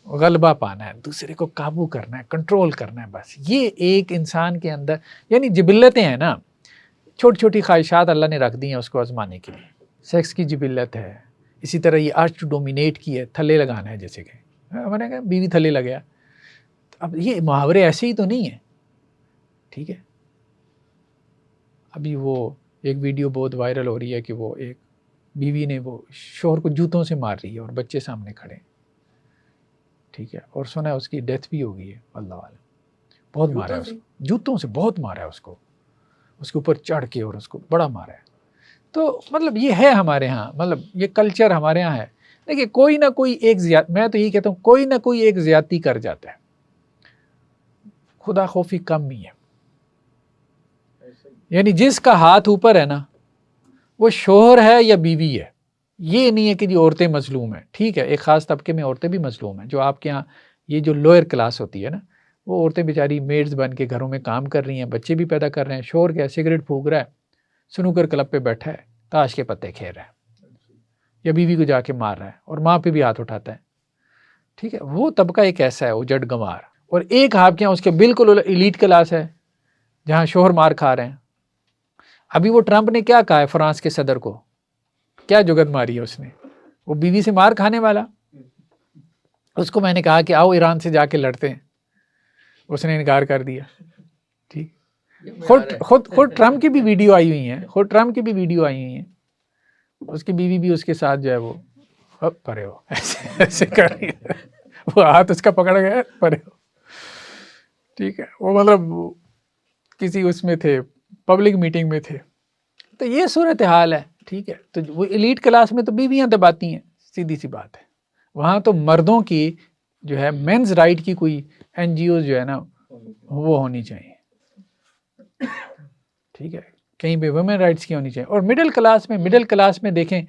A: غلبہ پانا ہے, دوسرے کو قابو کرنا ہے, کنٹرول کرنا ہے. بس یہ ایک انسان کے اندر, یعنی جبلتیں ہیں نا, چھوٹی چھوٹی خواہشات اللہ نے رکھ دی ہیں اس کو آزمانے کے لیے. سیکس کی جبلت ہے, اسی طرح یہ ارج ٹو ڈومینیٹ کی ہے, تھلے لگانا ہے. جیسے کہ میں نے کہا بیوی تھلے لگیا, اب یہ محاورے ایسے ہی تو نہیں ہیں. ٹھیک ہے, ابھی وہ ایک ویڈیو بہت وائرل ہو رہی ہے کہ وہ ایک بیوی نے وہ شوہر کو جوتوں سے مار رہی ہے اور بچے سامنے کھڑے ہیں. ٹھیک ہے, اور سنا ہے اس کی ڈیتھ بھی ہو گئی ہے. اللہ عالم, بہت مارا ہے اس کو, جوتوں سے بہت مارا ہے اس کو کے اوپر چڑھ کے, اور اس کو بڑا مارا ہے. تو مطلب یہ ہے ہمارے ہاں, مطلب یہ کلچر ہمارے ہاں ہے. دیکھیے کوئی نہ کوئی ایک میں تو یہی کہتا ہوں, کوئی نہ کوئی ایک زیادتی کر جاتا ہے. خدا خوفی کم ہی ہے. یعنی جس کا ہاتھ اوپر ہے نا وہ شوہر ہے یا بیوی ہے. یہ نہیں ہے کہ جی عورتیں مظلوم ہیں. ٹھیک ہے, ایک خاص طبقے میں عورتیں بھی مظلوم ہیں, جو آپ کے ہاں یہ جو لوئر کلاس ہوتی ہے نا, وہ عورتیں بیچاری میڈز بن کے گھروں میں کام کر رہی ہیں, بچے بھی پیدا کر رہے ہیں. شوہر کیا سگریٹ پھونک رہا ہے, سنوکر کلب پہ بیٹھا ہے, تاش کے پتے کھیل رہا ہے, یا بیوی کو جا کے مار رہا ہے, اور ماں پہ بھی ہاتھ اٹھاتا ہے. ٹھیک ہے, وہ طبقہ ایک ایسا ہے اجڑ گنوار. اور ایک آپ کے یہاں اس کے بالکل ایلیٹ کلاس ہے جہاں شوہر مار کھا رہے ہیں. ابھی وہ ٹرمپ نے کیا کہا ہے فرانس کے صدر کو, کیا جگت ماری ہے اس نے, وہ بیوی سے مار کھانے والا. اس کو میں نے کہا کہ آؤ ایران سے جا کے لڑتے ہیں, اس نے انکار کر دیا. ٹھیک, خود ٹرمپ کی بھی ویڈیو آئی ہوئی ہیں, اس کی بیوی بھی اس کے ساتھ جو ہے وہ پرے ہو ایسے کر رہی ہے, وہ ہاتھ اس کا پکڑ گیا, پرے ہو. ٹھیک ہے, وہ مطلب کسی اس میں تھے, پبلک میٹنگ میں تھے. تو یہ صورتحال ہے. ٹھیک ہے, تو وہ ایلیٹ کلاس میں تو بیویاں دباتی ہیں, سیدھی سی بات ہے. وہاں تو مردوں کی جو ہے مینز رائٹ کی کوئی این جی اوز جو ہے نا وہ ہونی چاہیے. ٹھیک ہے, کہیں پہ ویمن رائٹس کی ہونی چاہیے. اور مڈل کلاس میں دیکھیں,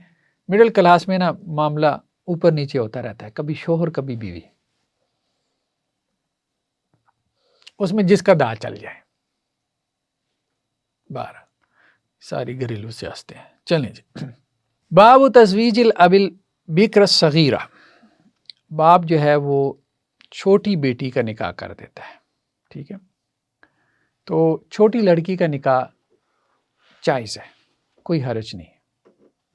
A: مڈل کلاس میں نا معاملہ اوپر نیچے ہوتا رہتا ہے, کبھی شوہر کبھی بیوی, اس میں جس کا دا چل جائے. بارہ ساری گھریلو سیاستیں ہیں. چلیں جی, باب تزویج الاب البکر الصغیرہ, باپ جو ہے وہ چھوٹی بیٹی کا نکاح کر دیتا ہے. ٹھیک ہے, تو چھوٹی لڑکی کا نکاح جائز ہے، کوئی حرج نہیں ہے،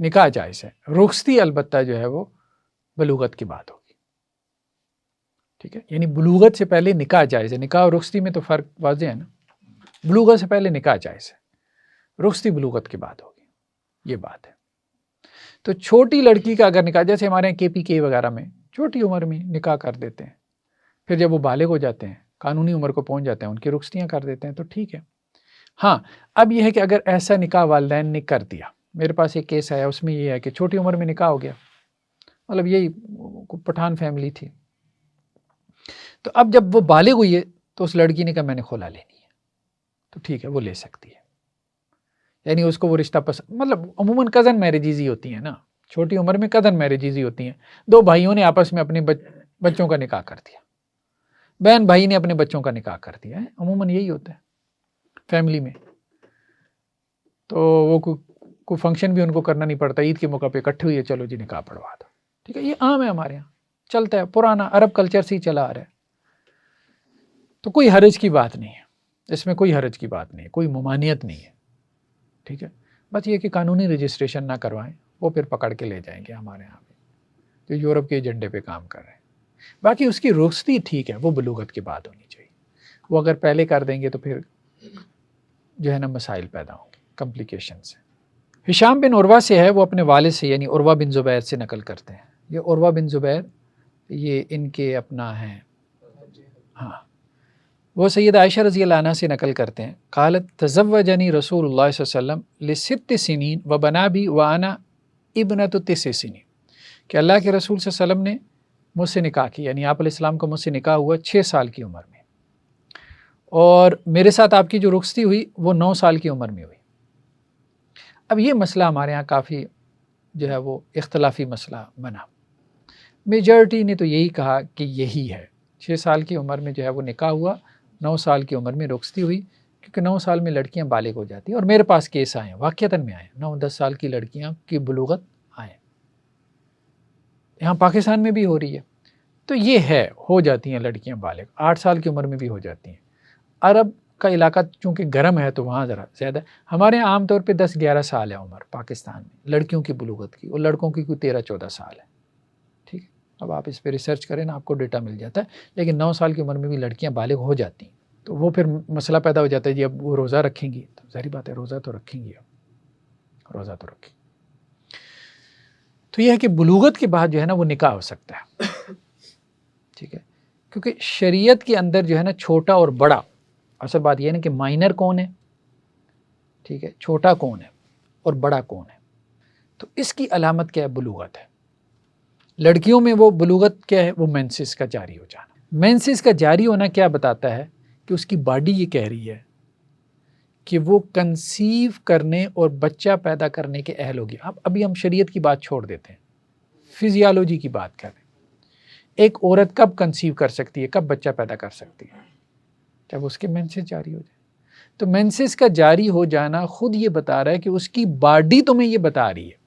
A: نکاح جائز ہے، رخصتی البتہ جو ہے وہ بلوغت کی بات ہوگی، ٹھیک ہے، یعنی بلوغت سے پہلے نکاح جائز ہے، نکاح اور رخصتی میں تو فرق واضح ہے نا، بلوغت سے پہلے نکاح جائز ہے، رخصتی بلوغت کی بات ہوگی، یہ بات ہے۔ تو چھوٹی لڑکی کا اگر نکاح، جیسے ہمارے یہاں KPK وغیرہ میں چھوٹی عمر میں نکاح کر دیتے ہیں، پھر جب وہ بالغ ہو جاتے ہیں، قانونی عمر کو پہنچ جاتے ہیں، ان کی رخصتیاں کر دیتے ہیں، تو ٹھیک ہے۔ ہاں اب یہ ہے کہ اگر ایسا نکاح والدین نے کر دیا، میرے پاس ایک کیس آیا، اس میں یہ ہے کہ چھوٹی عمر میں نکاح ہو گیا، مطلب یہی پٹھان فیملی تھی، تو اب جب وہ بالغ ہوئی ہے تو اس لڑکی نے کہا میں نے خلا لینی ہے، تو ٹھیک ہے وہ لے سکتی ہے، یعنی اس کو وہ رشتہ پسند، مطلب عموماً کزن میرجز ہی ہوتی ہیں نا، چھوٹی عمر میں کزن میرجز ہی ہوتی ہیں، دو بھائیوں نے آپس میں اپنے بچوں کا نکاح کر دیا، بہن بھائی نے اپنے بچوں کا نکاح کر دیا ہے، عموماً یہی ہوتا ہے فیملی میں، تو وہ کوئی فنکشن بھی ان کو کرنا نہیں پڑتا، عید کے موقع پہ اکٹھے ہوئی ہے، چلو جی نکاح پڑھوا دو، ٹھیک ہے، یہ عام ہے ہمارے یہاں، چلتا ہے، پرانا عرب کلچر سے ہی چلا آ رہا ہے، تو کوئی حرج کی بات نہیں ہے، اس میں کوئی حرج کی بات نہیں ہے، کوئی ممانعت نہیں ہے، ٹھیک ہے، بس یہ کہ قانونی رجسٹریشن نہ کروائیں، وہ پھر پکڑ کے لے جائیں گے ہمارے یہاں پہ جو یورپ کے ایجنڈے پہ کام کر رہے ہیں۔ باقی اس کی رخصتی ٹھیک ہے، وہ بلوغت کے بعد ہونی چاہیے، وہ اگر پہلے کر دیں گے تو پھر جو ہے نا مسائل پیدا ہوں گے، کمپلیکیشن سے۔ ہشام بن عروہ سے ہے، وہ اپنے والد سے یعنی عروہ بن زبیر سے نقل کرتے ہیں، یہ عروہ بن زبیر یہ ان کے اپنا ہیں، ہاں، وہ سیدہ عائشہ رضی اللہ عنہ سے نقل کرتے ہیں، قالت تزوجنی رسول اللہ صلی اللہ علیہ وسلم لست سنین و بنا بھی وانا ابنۃ 9 سنین، کہ اللہ کے رسول صلی اللہ علیہ وسلم نے مجھ سے نکاح کی، یعنی آپ علیہ السلام کو مجھ سے نکاح ہوا 6 سال کی عمر میں، اور میرے ساتھ آپ کی جو رخصتی ہوئی وہ 9 سال کی عمر میں ہوئی۔ اب یہ مسئلہ ہمارے ہاں کافی جو ہے وہ اختلافی مسئلہ بنا، میجورٹی نے تو یہی کہا کہ یہی ہے، 6 سال کی عمر میں جو ہے وہ نکاح ہوا، 9 سال کی عمر میں رخصتی ہوئی، کیونکہ 9 سال میں لڑکیاں بالغ ہو جاتی ہیں، اور میرے پاس کیس آئے ہیں، واقعتاً میں آئے ہیں، 9-10 سال کی لڑکیاں کی بلوغت آئے ہیں، یہاں پاکستان میں بھی ہو رہی ہے، تو یہ ہے، ہو جاتی ہیں لڑکیاں بالغ، 8 سال کی عمر میں بھی ہو جاتی ہیں۔ عرب کا علاقہ چونکہ گرم ہے تو وہاں ذرا زیادہ، ہمارے یہاں عام طور پہ 10-11 سال ہے عمر پاکستان میں لڑکیوں کی بلوغت کی، اور لڑکوں کی کوئی 13-14 سال ہے، ٹھیک ہے، اب آپ اس پہ ریسرچ کریں نا، آپ کو ڈیٹا مل جاتا ہے، لیکن 9 سال کی عمر میں بھی لڑکیاں بالغ ہو جاتی ہیں، تو وہ پھر مسئلہ پیدا ہو جاتا ہے جی اب وہ روزہ رکھیں گی، تو ظاہری بات ہے روزہ تو رکھیں گی، اب روزہ تو رکھیں، تو یہ ہے کہ بلوغت کے بعد جو ہے نا وہ نکاح ہو سکتا ہے، ٹھیک ہے، کیونکہ شریعت کے اندر جو ہے نا چھوٹا اور بڑا، اصل بات یہ ہے نا کہ مائنر کون ہے، ٹھیک ہے، چھوٹا کون ہے اور بڑا کون ہے، تو اس کی علامت کیا ہے؟ بلوغت ہے۔ لڑکیوں میں وہ بلوغت کیا ہے؟ وہ مینسس کا جاری ہو جانا۔ مینسس کا جاری ہونا کیا بتاتا ہے؟ کہ اس کی باڈی یہ کہہ رہی ہے کہ وہ کنسیو کرنے اور بچہ پیدا کرنے کے اہل ہوگی۔ اب ابھی ہم شریعت کی بات چھوڑ دیتے ہیں، فزیالوجی کی بات کریں، ایک عورت کب کنسیو کر سکتی ہے، کب بچہ پیدا کر سکتی ہے؟ جب اس کے مینسس جاری ہو جائے۔ تو مینسس کا جاری ہو جانا خود یہ بتا رہا ہے کہ اس کی باڈی تمہیں یہ بتا رہی ہے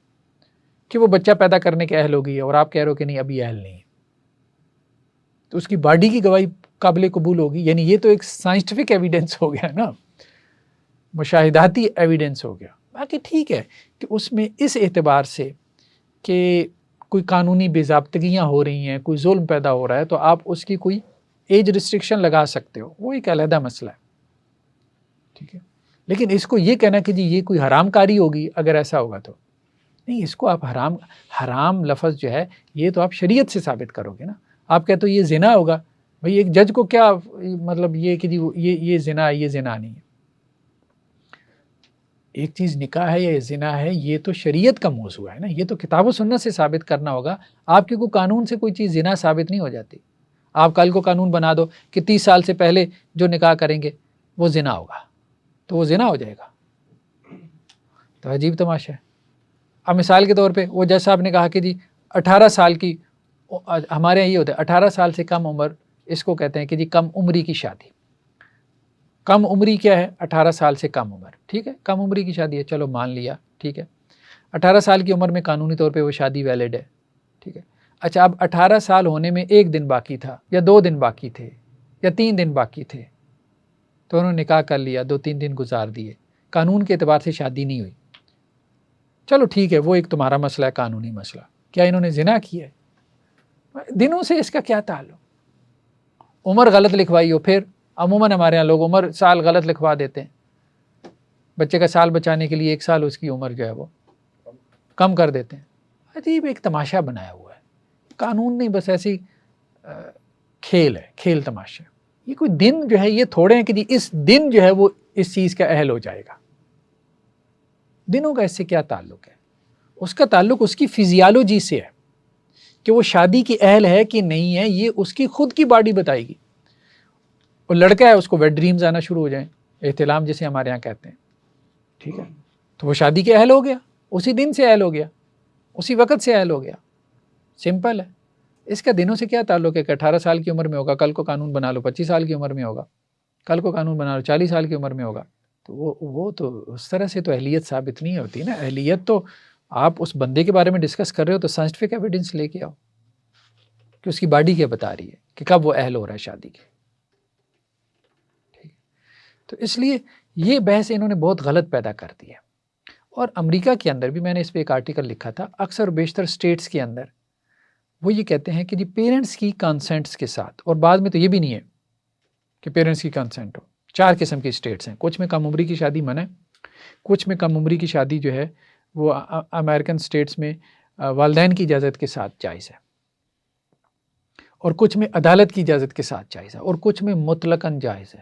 A: کہ وہ بچہ پیدا کرنے کے اہل ہو گئی ہے، اور آپ کہہ رہے ہو کہ نہیں ابھی اہل نہیں ہے، تو اس کی باڈی کی گواہی قابل قبول ہوگی، یعنی یہ تو ایک سائنٹیفک ایویڈنس ہو گیا نا، مشاہداتی ایویڈنس ہو گیا۔ باقی ٹھیک ہے کہ اس میں اس اعتبار سے کہ کوئی قانونی بے ضابطگیاں ہو رہی ہیں، کوئی ظلم پیدا ہو رہا ہے، تو آپ اس کی کوئی ایج ریسٹرکشن لگا سکتے ہو، وہ ایک علیحدہ مسئلہ ہے، ٹھیک ہے، لیکن اس کو یہ کہنا کہ جی یہ کوئی حرام کاری ہوگی اگر ایسا ہوگا تو نہیں، اس کو آپ حرام لفظ جو ہے یہ تو آپ شریعت سے ثابت کرو گے نا، آپ کہتے ہو یہ زنا ہوگا، بھئی ایک جج کو کیا مطلب یہ کہ جی یہ زنا ہے، یہ زنا نہیں ہے، ایک چیز نکاح ہے یا زنا ہے یہ تو شریعت کا موضوع ہے نا، یہ تو کتاب و سنت سے ثابت کرنا ہوگا، آپ کی کوئی قانون سے کوئی چیز زنا ثابت نہیں ہو جاتی۔ آپ کل کو قانون بنا دو کہ 30 سال سے پہلے جو نکاح کریں گے وہ زنا ہوگا، تو وہ زنا ہو جائے گا، تو عجیب تماشا ہے۔ اب مثال کے طور پہ وہ جج صاحب نے کہا کہ جی 18 سال کی، ہمارے یہاں یہ ہوتا ہے 18 سال سے کم عمر، اس کو کہتے ہیں کہ جی کم عمری کی شادی۔ کم عمری کیا ہے؟ 18 سال سے کم عمر، ٹھیک ہے، کم عمری کی شادی ہے، چلو مان لیا، ٹھیک ہے، 18 سال کی عمر میں قانونی طور پہ وہ شادی ویلڈ ہے، ٹھیک ہے۔ اچھا اب 18 سال ہونے میں 1 دن باقی تھا یا 2 دن باقی تھے یا 3 دن باقی تھے، تو انہوں نے نکاح کر لیا, 2-3 دن گزار دیے, قانون کے اعتبار سے شادی نہیں ہوئی. چلو ٹھیک ہے, وہ ایک تمہارا مسئلہ ہے, قانونی مسئلہ. کیا انہوں نے زنا کیا ہے؟ دنوں سے اس کا کیا تعلق؟ عمر غلط لکھوائی ہو, پھر عموماً ہمارے یہاں لوگ عمر سال غلط لکھوا دیتے ہیں, بچے کا سال بچانے کے لیے 1 سال اس کی عمر جو ہے وہ کم کر دیتے ہیں. عجیب ایک تماشا بنایا ہوا ہے. قانون نہیں, بس ایسی کھیل ہے, کھیل تماشا. یہ کوئی دن جو ہے یہ تھوڑے ہیں کہ جی اس دن جو ہے وہ اس چیز کا اہل ہو جائے گا. دنوں کا اس سے کیا تعلق ہے؟ اس کا تعلق اس کی فزیالوجی سے ہے کہ وہ شادی کی اہل ہے کہ نہیں ہے, یہ اس کی خود کی باڈی بتائے گی. وہ لڑکا ہے, اس کو ویٹ ڈریمز آنا شروع ہو جائیں, احتلام جسے ہمارے یہاں کہتے ہیں, ٹھیک ہے, تو وہ شادی کے اہل ہو گیا, اسی دن سے اہل ہو گیا, اسی وقت سے اہل ہو گیا. سمپل ہے. اس کا دنوں سے کیا تعلق ہے کہ 18 سال کی عمر میں ہوگا, کل کو قانون بنا لو 25 سال کی عمر میں ہوگا, کل کو قانون بنا لو 40 سال کی عمر میں ہوگا. تو وہ تو اس طرح سے تو اہلیت ثابت نہیں ہوتی نا. اہلیت تو آپ اس بندے کے بارے میں ڈسکس کر رہے ہو تو سائنٹیفک ایویڈنس لے کے آؤ کہ اس کی باڈی کیا بتا رہی ہے کہ کب وہ اہل ہو رہا ہے شادی کے. ٹھیک ہے, تو اس لیے یہ بحث انہوں نے بہت غلط پیدا کر دی ہے. اور امریکہ کے اندر بھی میں نے اس پہ ایک آرٹیکل لکھا تھا, اکثر بیشتر اسٹیٹس کے اندر وہ یہ کہتے ہیں کہ جی پیرنٹس کی کنسنٹس کے ساتھ, اور بعد میں تو یہ بھی نہیں ہے کہ پیرنٹس کی کنسنٹ ہو. 4 قسم کی اسٹیٹس ہیں, کچھ میں کم عمری کی شادی منع ہے, کچھ میں کم عمری کی شادی جو ہے وہ امریکن اسٹیٹس میں والدین کی اجازت کے ساتھ جائز ہے, اور کچھ میں عدالت کی اجازت کے ساتھ جائز ہے, اور کچھ میں مطلقاً جائز ہے.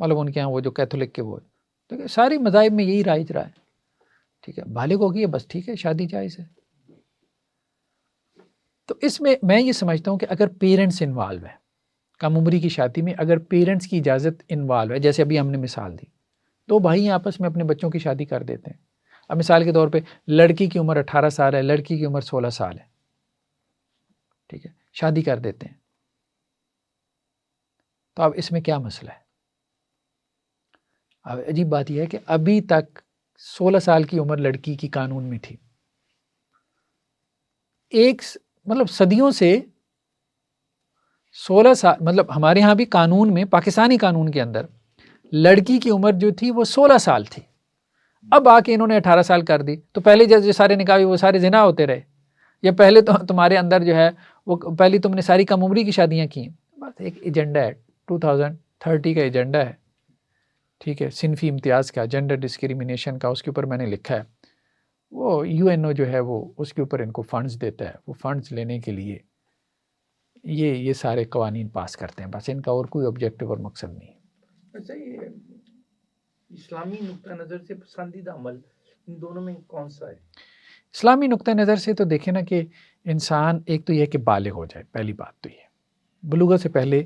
A: مطلب ان کے یہاں وہ جو کیتھولک کے وہ ساری مذاہب میں یہی رائج رہا ہے. ٹھیک ہے, بالغ ہو گئی ہے بس ٹھیک ہے, شادی جائز ہے. تو اس میں یہ سمجھتا ہوں کہ اگر پیرنٹس انوالو ہیں کم عمری کی شادی میں, اگر پیرنٹس کی اجازت انوالو ہے, جیسے ابھی ہم نے مثال دی, 2 بھائی آپس میں اپنے بچوں کی شادی کر دیتے ہیں. اب مثال کے طور پہ لڑکی کی عمر 18 سال ہے, لڑکی کی عمر 16 سال ہے, ٹھیک ہے, شادی کر دیتے ہیں. تو اب اس میں کیا مسئلہ ہے؟ اب عجیب بات یہ ہے کہ ابھی تک 16 سال کی عمر لڑکی کی قانون میں تھی. مطلب صدیوں سے 16 سال, مطلب ہمارے ہاں بھی قانون میں, پاکستانی قانون کے اندر لڑکی کی عمر جو تھی وہ 16 سال تھی. اب آ کے انہوں نے 18 سال کر دی. تو پہلے جو سارے نکاح وہ سارے زنا ہوتے رہے, یا پہلے تو تمہارے اندر جو ہے وہ پہلی تم نے ساری کم عمری کی شادیاں کی ہیں. بس ایک ایجنڈا ہے, 2030 کا ایجنڈا ہے, ٹھیک ہے, صنفی امتیاز کا, جنڈر ڈسکریمنیشن کا, اس کے اوپر میں نے لکھا ہے. وہ UNO جو ہے وہ اس کے اوپر ان کو فنڈز دیتا ہے. وہ فنڈز لینے کے لیے یہ سارے قوانین پاس کرتے ہیں, بس ان کا اور کوئی آبجیکٹو اور مقصد نہیں ہے.
B: اچھا, یہ اسلامی نقطہ نظر سے پسندیدہ عمل ان دونوں میں کون سا ہے؟
A: اسلامی نقطہ نظر سے تو دیکھیں نا کہ انسان ایک تو یہ کہ بالغ ہو جائے, پہلی بات تو یہ, بلوغت سے پہلے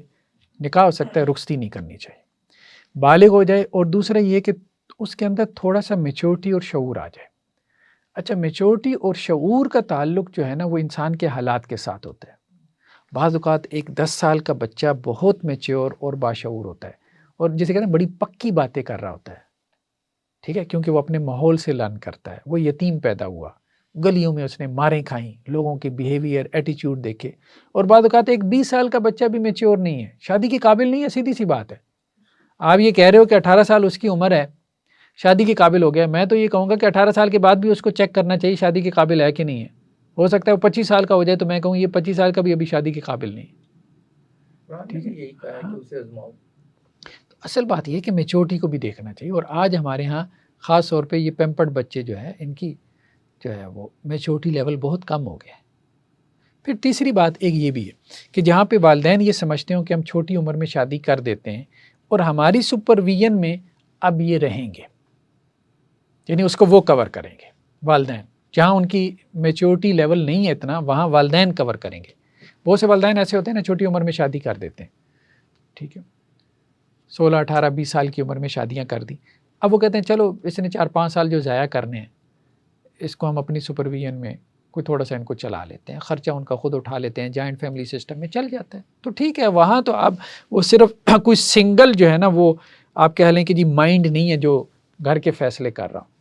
A: نکاح ہو سکتا ہے, رخصتی نہیں کرنی چاہیے, بالغ ہو جائے. اور دوسرا یہ کہ اس کے اندر تھوڑا سا میچورٹی اور شعور آ جائے. اچھا, میچورٹی اور شعور کا تعلق جو ہے نا وہ انسان کے حالات کے ساتھ ہوتا ہے. بعض اوقات ایک 10 سال کا بچہ بہت میچور اور باشعور ہوتا ہے, اور جسے کہتے ہیں بڑی پکی باتیں کر رہا ہوتا ہے, ٹھیک ہے, کیونکہ وہ اپنے ماحول سے لرن کرتا ہے. وہ یتیم پیدا ہوا, گلیوں میں اس نے ماریں کھائیں, لوگوں کے بیہیویئر ایٹیچیوڈ دیکھے. اور بعض اوقات ایک 20 سال کا بچہ بھی میچور نہیں ہے, شادی کے قابل نہیں ہے, سیدھی سی بات ہے. آپ یہ کہہ رہے ہو کہ 18 سال اس کی عمر ہے, شادی کے قابل ہو گیا. میں تو یہ کہوں گا کہ 18 سال کے بعد بھی اس کو چیک کرنا چاہیے شادی کے قابل ہے کہ نہیں ہے. ہو سکتا ہے وہ 25 سال کا ہو جائے تو میں کہوں یہ 25 سال کا بھی ابھی شادی کے قابل نہیں.
B: ٹھیک ہے, یہی کہا ہے کہ اسے آزماؤ.
A: اصل بات یہ ہے کہ میچورٹی کو بھی دیکھنا چاہیے. اور آج ہمارے ہاں خاص طور پہ یہ پیمپرڈ بچے جو ہیں, ان کی جو ہے وہ میچورٹی لیول بہت کم ہو گیا ہے. پھر تیسری بات ایک یہ بھی ہے کہ جہاں پہ والدین یہ سمجھتے ہوں کہ ہم چھوٹی عمر میں شادی کر دیتے ہیں اور ہماری سپرویژن میں اب یہ رہیں گے, یعنی اس کو وہ کور کریں گے والدین. جہاں ان کی میچورٹی لیول نہیں ہے اتنا, وہاں والدین کور کریں گے. بہت سے والدین ایسے ہوتے ہیں نا, چھوٹی عمر میں شادی کر دیتے ہیں, ٹھیک ہے, 16, 18, 20 سال کی عمر میں شادیاں کر دی. اب وہ کہتے ہیں چلو اس نے 4-5 سال جو ضائع کرنے ہیں اس کو ہم اپنی سپرویژن میں کوئی تھوڑا سا ان کو چلا لیتے ہیں, خرچہ ان کا خود اٹھا لیتے ہیں, جوائنٹ فیملی سسٹم میں چل جاتا ہے. تو ٹھیک ہے, وہاں تو اب وہ صرف کوئی سنگل جو ہے نا وہ آپ کہہ لیں کہ جی مائنڈ نہیں ہے جو گھر کے فیصلے کر رہا ہوں,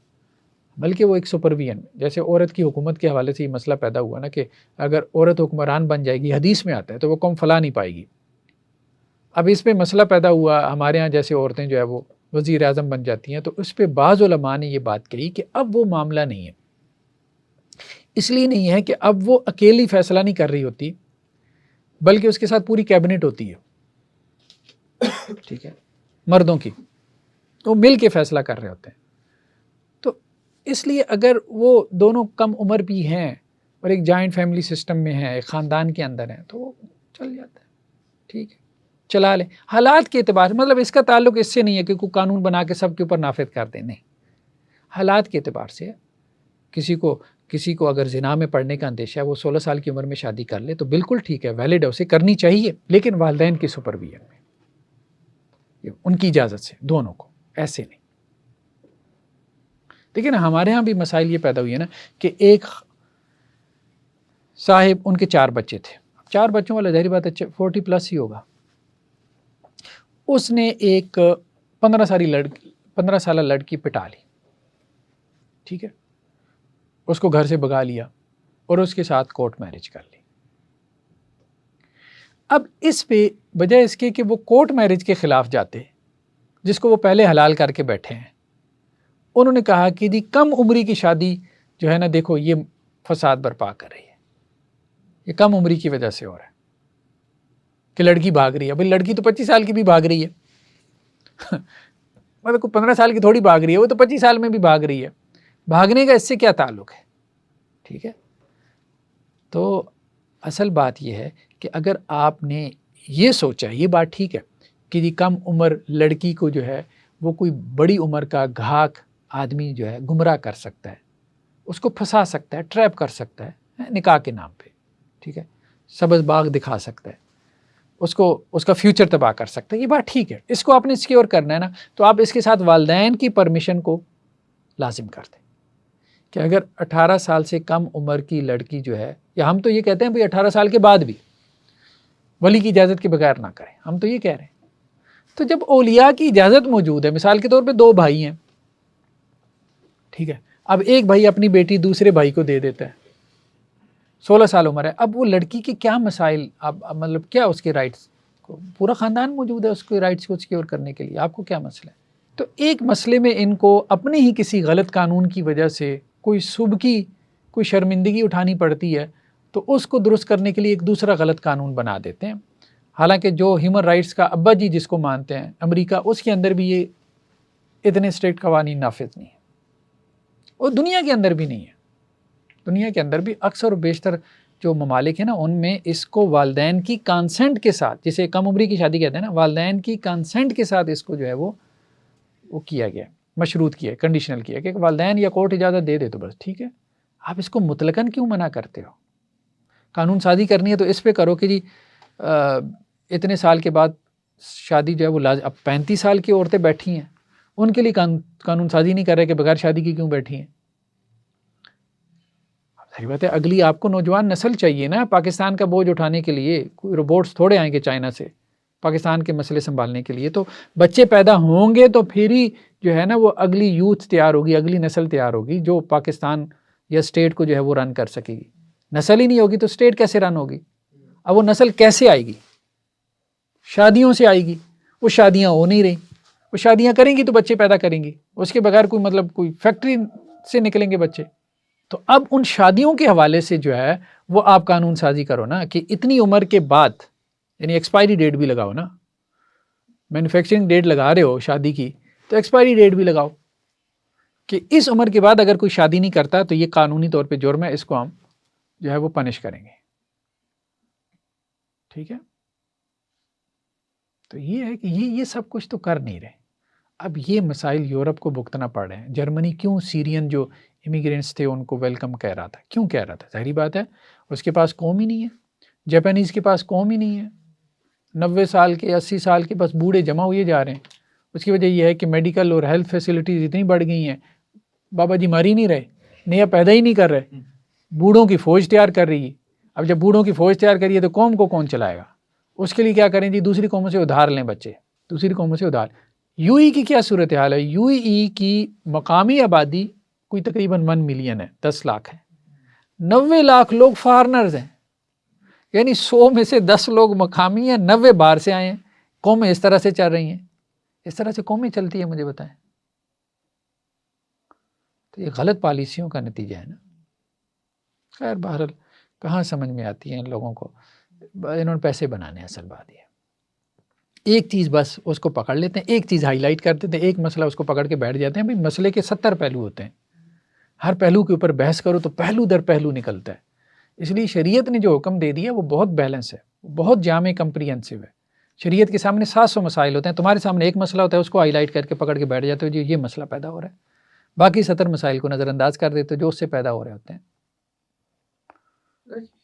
A: بلکہ وہ ایک سپرویژن. جیسے عورت کی حکومت کے حوالے سے یہ مسئلہ پیدا ہوا نا کہ اگر عورت حکمران بن جائے گی, حدیث میں آتا ہے, تو وہ قوم فلاح نہیں پائے گی. اب اس پہ مسئلہ پیدا ہوا، ہمارے ہاں جیسے عورتیں جو ہے وہ وزیر اعظم بن جاتی ہیں، تو اس پہ بعض علماء نے یہ بات کہی کہ اب وہ معاملہ نہیں ہے، اس لیے نہیں ہے کہ اب وہ اکیلی فیصلہ نہیں کر رہی ہوتی، بلکہ اس کے ساتھ پوری کیبنٹ ہوتی ہے، ٹھیک ہے، مردوں کی، وہ مل کے فیصلہ کر رہے ہوتے ہیں. تو اس لیے اگر وہ دونوں کم عمر بھی ہیں اور ایک جوائنٹ فیملی سسٹم میں ہیں، ایک خاندان کے اندر ہیں، تو وہ چل جاتا ہے، ٹھیک ہے، چلا لیں. حالات کے اعتبار سے، مطلب اس کا تعلق اس سے نہیں ہے کہ کوئی قانون بنا کے سب کے اوپر نافذ کر دیں، نہیں، حالات کے اعتبار سے کسی کو اگر زنا میں پڑنے کا اندیشہ ہے، وہ 16 سال کی عمر میں شادی کر لے تو بالکل ٹھیک ہے، ویلڈ ہے، اسے کرنی چاہیے، لیکن والدین کی سپرویژن میں، ان کی اجازت سے، دونوں کو، ایسے نہیں. لیکن ہمارے ہاں بھی مسائل یہ پیدا ہوئی ہے نا کہ ایک صاحب، ان کے 4 بچے تھے، 4 بچوں والا ظاہری بات ہے 40 پلس ہی ہوگا. اس نے ایک 15 سالہ لڑکی پٹا لی، ٹھیک ہے، اس کو گھر سے بھگا لیا اور اس کے ساتھ کورٹ میرج کر لی. اب اس پہ بجائے اس کے کہ وہ کورٹ میرج کے خلاف جاتے، جس کو وہ پہلے حلال کر کے بیٹھے ہیں، انہوں نے کہا کہ جی کم عمری کی شادی جو ہے نا، دیکھو یہ فساد برپا کر رہی ہے، یہ کم عمری کی وجہ سے ہو رہا ہے کہ لڑکی بھاگ رہی ہے. بھائی لڑکی تو 25 سال کی بھی بھاگ رہی ہے، مطلب کوئی 15 سال کی تھوڑی بھاگ رہی ہے، وہ تو 25 سال میں بھی بھاگ رہی ہے. بھاگنے کا اس سے کیا تعلق ہے، ٹھیک ہے. تو اصل بات یہ ہے کہ اگر آپ نے یہ سوچا، یہ بات ٹھیک ہے کہ جی کم عمر لڑکی کو جو ہے وہ کوئی بڑی عمر کا گھاک آدمی جو ہے گمراہ کر سکتا ہے، اس کو پھنسا سکتا ہے، ٹریپ کر سکتا ہے نکاح کے نام پہ، ٹھیک ہے، سبز باغ دکھا سکتا ہے، اس کا فیوچر تباہ کر سکتا ہے، یہ بات ٹھیک ہے. اس کو آپ نے سیکیور کرنا ہے نا، تو آپ اس کے ساتھ والدین کی پرمیشن کو لازم کر دیں کہ اگر 18 سال سے کم عمر کی لڑکی جو ہے، یا ہم تو یہ کہتے ہیں بھئی 18 سال کے بعد بھی ولی کی اجازت کے بغیر نہ کریں، ہم تو یہ کہہ رہے ہیں. تو جب اولیاء کی اجازت موجود ہے، مثال کے طور پہ 2 بھائی ہیں، ٹھیک ہے، اب ایک بھائی اپنی بیٹی دوسرے بھائی کو دے دیتا ہے، 16 سال عمر ہے، اب وہ لڑکی کے کیا مسائل، اب مطلب کیا اس کے رائٹس، پورا خاندان موجود ہے اس کے رائٹس کو سیکیور کرنے کے لیے، آپ کو کیا مسئلہ ہے؟ تو ایک مسئلے میں ان کو اپنے ہی کسی غلط قانون کی وجہ سے کوئی صبح کی کوئی شرمندگی اٹھانی پڑتی ہے، تو اس کو درست کرنے کے لیے ایک دوسرا غلط قانون بنا دیتے ہیں. حالانکہ جو ہیومن رائٹس کا ابا جی جس کو مانتے ہیں امریکہ، اس کے اندر بھی یہ اتنے اسٹرکٹ قوانین نافذ نہیں ہیں، اور دنیا کے اندر بھی نہیں ہے. دنیا کے اندر بھی اکثر و بیشتر جو ممالک ہیں نا، ان میں اس کو والدین کی کانسنٹ کے ساتھ، جسے کم عمری کی شادی کہتے ہیں نا، والدین کی کانسنٹ کے ساتھ اس کو جو ہے وہ کیا گیا، مشروط کیا، کنڈیشنل کیا کہ والدین یا کورٹ اجازت دے دے تو بس ٹھیک ہے. آپ اس کو مطلقاً کیوں منع کرتے ہو؟ قانون سازی کرنی ہے تو اس پہ کرو کہ جی اتنے سال کے بعد شادی جو ہے وہ اب 35 سال کی عورتیں بیٹھی ہیں، ان کے لیے قانون سازی نہیں کر رہے کہ بغیر شادی کی کیوں بیٹھی ہیں. صحیح بات ہے، اگلی آپ کو نوجوان نسل چاہیے نا پاکستان کا بوجھ اٹھانے کے لیے. کوئی روبوٹس تھوڑے آئیں گے چائنا سے پاکستان کے مسئلے سنبھالنے کے لیے. تو بچے پیدا ہوں گے تو پھر ہی جو ہے نا وہ اگلی یوتھ تیار ہوگی، اگلی نسل تیار ہوگی جو پاکستان یا اسٹیٹ کو جو ہے وہ رن کر سکے گی. نسل ہی نہیں ہوگی تو اسٹیٹ کیسے رن ہوگی؟ اب وہ نسل کیسے آئے گی؟ شادیوں سے آئے گی. وہ شادیاں ہو نہیں رہی، وہ شادیاں کریں گی تو بچے پیدا کریں گی، اس کے بغیر کوئی مطلب کوئی فیکٹری سے نکلیں گے بچے. تو اب ان شادیوں کے حوالے سے جو ہے وہ آپ قانون سازی کرو نا کہ اتنی عمر کے بعد، یعنی ایکسپائری ڈیٹ بھی لگاؤ نا. مینوفیکچرنگ ڈیٹ لگا رہے ہو شادی کی تو ایکسپائری ڈیٹ بھی لگاؤ کہ اس عمر کے بعد اگر کوئی شادی نہیں کرتا تو یہ قانونی طور پہ جرم ہے، اس کو ہم جو ہے وہ پنش کریں گے. ٹھیک ہے، تو یہ ہے کہ یہ سب کچھ تو کر نہیں رہے. اب یہ مسائل یورپ کو بھگتنا پڑ رہے ہیں. جرمنی کیوں سیرین جو امیگرینٹس تھے ان کو ویلکم کہہ رہا تھا؟ کیوں کہہ رہا تھا؟ ظاہری بات ہے اس کے پاس قوم ہی نہیں ہے. جاپانیز کے پاس قوم ہی نہیں ہے. 90 سال کے 80 سال کے بس بوڑھے جمع ہوئے جا رہے ہیں. اس کی وجہ یہ ہے کہ میڈیکل اور ہیلتھ فیسلٹیز اتنی بڑھ گئی ہیں، بابا جی مر ہی نہیں رہے، نیا پیدا ہی نہیں کر رہے، بوڑھوں کی فوج تیار کر رہی ہے. اب جب بوڑھوں کی فوج تیار کریے تو قوم کو کون چلائے گا؟ اس کے لیے کیا کریں جی؟ دوسری قوموں سے ادھار لیں بچے، دوسری قوموں سے ادھار. یو ای کی کیا صورتحال ہے؟ یو ای کی مقامی آبادی کوئی تقریباً 1 ملین ہے، 10 لاکھ ہے. 90 لاکھ لوگ فارنرز ہیں، یعنی 100 میں سے 10 لوگ مقامی ہیں، 90 باہر سے آئے ہیں. قومیں اس طرح سے چل رہی ہیں، اس طرح سے قومیں چلتی ہیں، مجھے بتائیں. تو یہ غلط پالیسیوں کا نتیجہ ہے نا. خیر بہرحال کہاں سمجھ میں آتی ہے ان لوگوں کو، انہوں نے پیسے بنانے ہیں. اصل بات یہ ایک چیز بس اس کو پکڑ لیتے ہیں، ایک چیز ہائی لائٹ کر دیتے ہیں، ایک مسئلہ اس کو پکڑ کے بیٹھ جاتے ہیں. بھائی مسئلے کے 70 پہلو ہوتے ہیں، ہر پہلو کے اوپر بحث کرو تو پہلو در پہلو نکلتا ہے. اس لیے شریعت نے جو حکم دے دیا وہ بہت بیلنس ہے، بہت جامع کمپریہنسو ہے. شریعت کے سامنے 700 مسائل ہوتے ہیں، تمہارے سامنے ایک مسئلہ ہوتا ہے، اس کو ہائی لائٹ کر کے پکڑ کے بیٹھ جاتے ہو، یہ مسئلہ پیدا ہو رہا ہے. باقی 70 مسائل کو نظر انداز کر دیتے ہو جو اس سے پیدا ہو رہے ہوتے ہیں.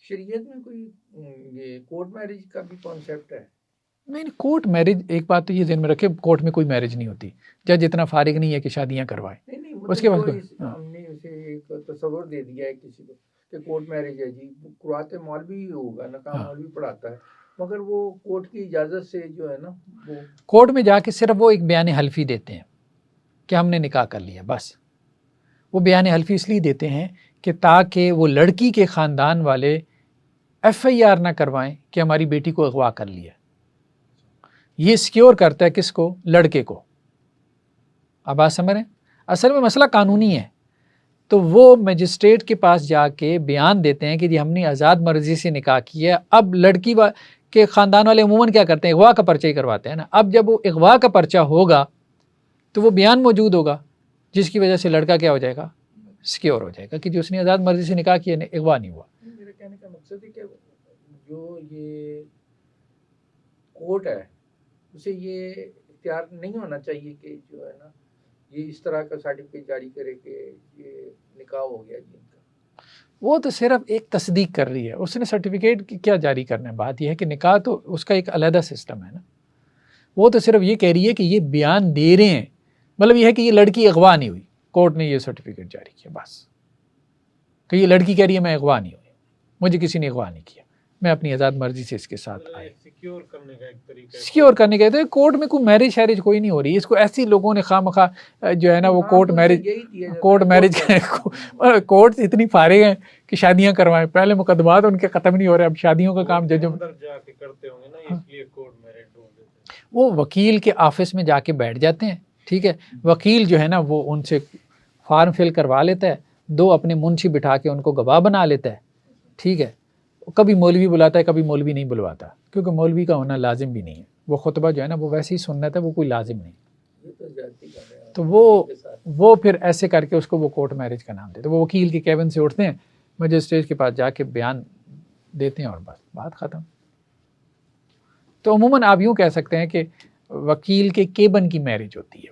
B: شریعت میں کوئی یہ کورٹ میرج کا بھی کانسیپٹ ہے؟
A: نہیں، کورٹ میرج، ایک بات تو یہ ذہن میں رکھے، کورٹ میں کوئی میرج نہیں ہوتی. جج اتنا فارغ نہیں ہے کہ شادیاں کروائے.
B: نہیں
A: اس کے بعد
B: ہم نے اسے ایک تصور دے دیا ہے کسی کو کہ کورٹ میرج ہے جی، قرات مولوی ہوگا، نکاح مولوی پڑھاتا ہے، مگر وہ کورٹ کی اجازت سے جو ہے نا، وہ
A: کورٹ میں جا کے صرف وہ ایک بیان حلفی دیتے ہیں کہ ہم نے نکاح کر لیا. بس وہ بیان حلفی اس لیے دیتے ہیں کہ تاکہ وہ لڑکی کے خاندان والے FIR نہ کروائیں کہ ہماری بیٹی کو اغوا کر لیا. یہ سیکیور کرتا ہے کس کو؟ لڑکے کو. اب آپ سمجھ رہے ہیں اصل میں مسئلہ قانونی ہے. تو وہ مجسٹریٹ کے پاس جا کے بیان دیتے ہیں کہ جی ہم نے آزاد مرضی سے نکاح کیا. اب لڑکی کے خاندان والے عموماً کیا کرتے ہیں؟ اغوا کا پرچہ ہی کرواتے ہیں نا. اب جب وہ اغوا کا پرچہ ہوگا تو وہ بیان موجود ہوگا جس کی وجہ سے لڑکا کیا ہو جائے گا؟ سیکیور ہو جائے گا کہ جو اس نے آزاد مرضی سے نکاح کیا اغوا نہیں ہوا.
B: میرے کہنے کا مقصد ہے کہ جو یہ کورٹ ہے اسے یہ اختیار نہیں ہونا چاہیے کہ جو ہے نا یہ اس طرح کا سرٹیفکیٹ جاری کرے کہ یہ نکاح ہو گیا جی ان کا.
A: وہ تو صرف ایک تصدیق کر رہی ہے، اس نے سرٹیفکیٹ کیا جاری کرنا ہے. بات یہ ہے کہ نکاح تو اس کا ایک علیحدہ سسٹم ہے نا. وہ تو صرف یہ کہہ رہی ہے کہ یہ بیان دے رہے ہیں، مطلب یہ ہے کہ یہ لڑکی اغوا نہیں ہوئی، کورٹ نے یہ سرٹیفکیٹ جاری کیا بس کہ یہ لڑکی کہہ رہی ہے میں اغوا نہیں ہوئی، مجھے کسی نے اغوا نہیں کیا، میں اپنی آزاد مرضی سے اس کے ساتھ آئی.
C: سیکیور کرنے کا ایک طریقہ ہے.
A: سیکیور کرنے کا تو کورٹ میں کوئی میرج شیرج کوئی نہیں ہو رہی. اس کو ایسی لوگوں نے خواہ جو ہے نا وہ کورٹ میرج کورٹ اتنی فارغ ہیں کہ شادیاں کروائیں. پہلے مقدمات ان کے ختم نہیں ہو رہے، اب شادیوں کا کام ججوں
C: جا کے کرتے ہوں گے نا، اس لیے کورٹ میرج ڈھونڈ دیتے ہیں.
A: وہ وکیل کے آفس میں جا کے بیٹھ جاتے ہیں. ٹھیک ہے، وکیل جو ہے نا وہ ان سے فارم فل کروا لیتا ہے، 2 اپنے منشی بٹھا کے ان کو گواہ بنا لیتا ہے. ٹھیک ہے، کبھی مولوی بلاتا ہے، کبھی مولوی نہیں بلواتا، کیونکہ مولوی کا ہونا لازم بھی نہیں ہے. وہ خطبہ جو ہے نا وہ ویسے ہی سنت ہے، وہ کوئی لازم نہیں. تو وہ پھر ایسے کر کے اس کو وہ کورٹ میرج کا نام دیتے. وہ وکیل کے کیبن سے اٹھتے ہیں، مجسٹریٹ کے پاس جا کے بیان دیتے ہیں اور بس بات ختم. تو عموماً آپ یوں کہہ سکتے ہیں کہ وکیل کے کیبن کی میرج ہوتی ہے وہ.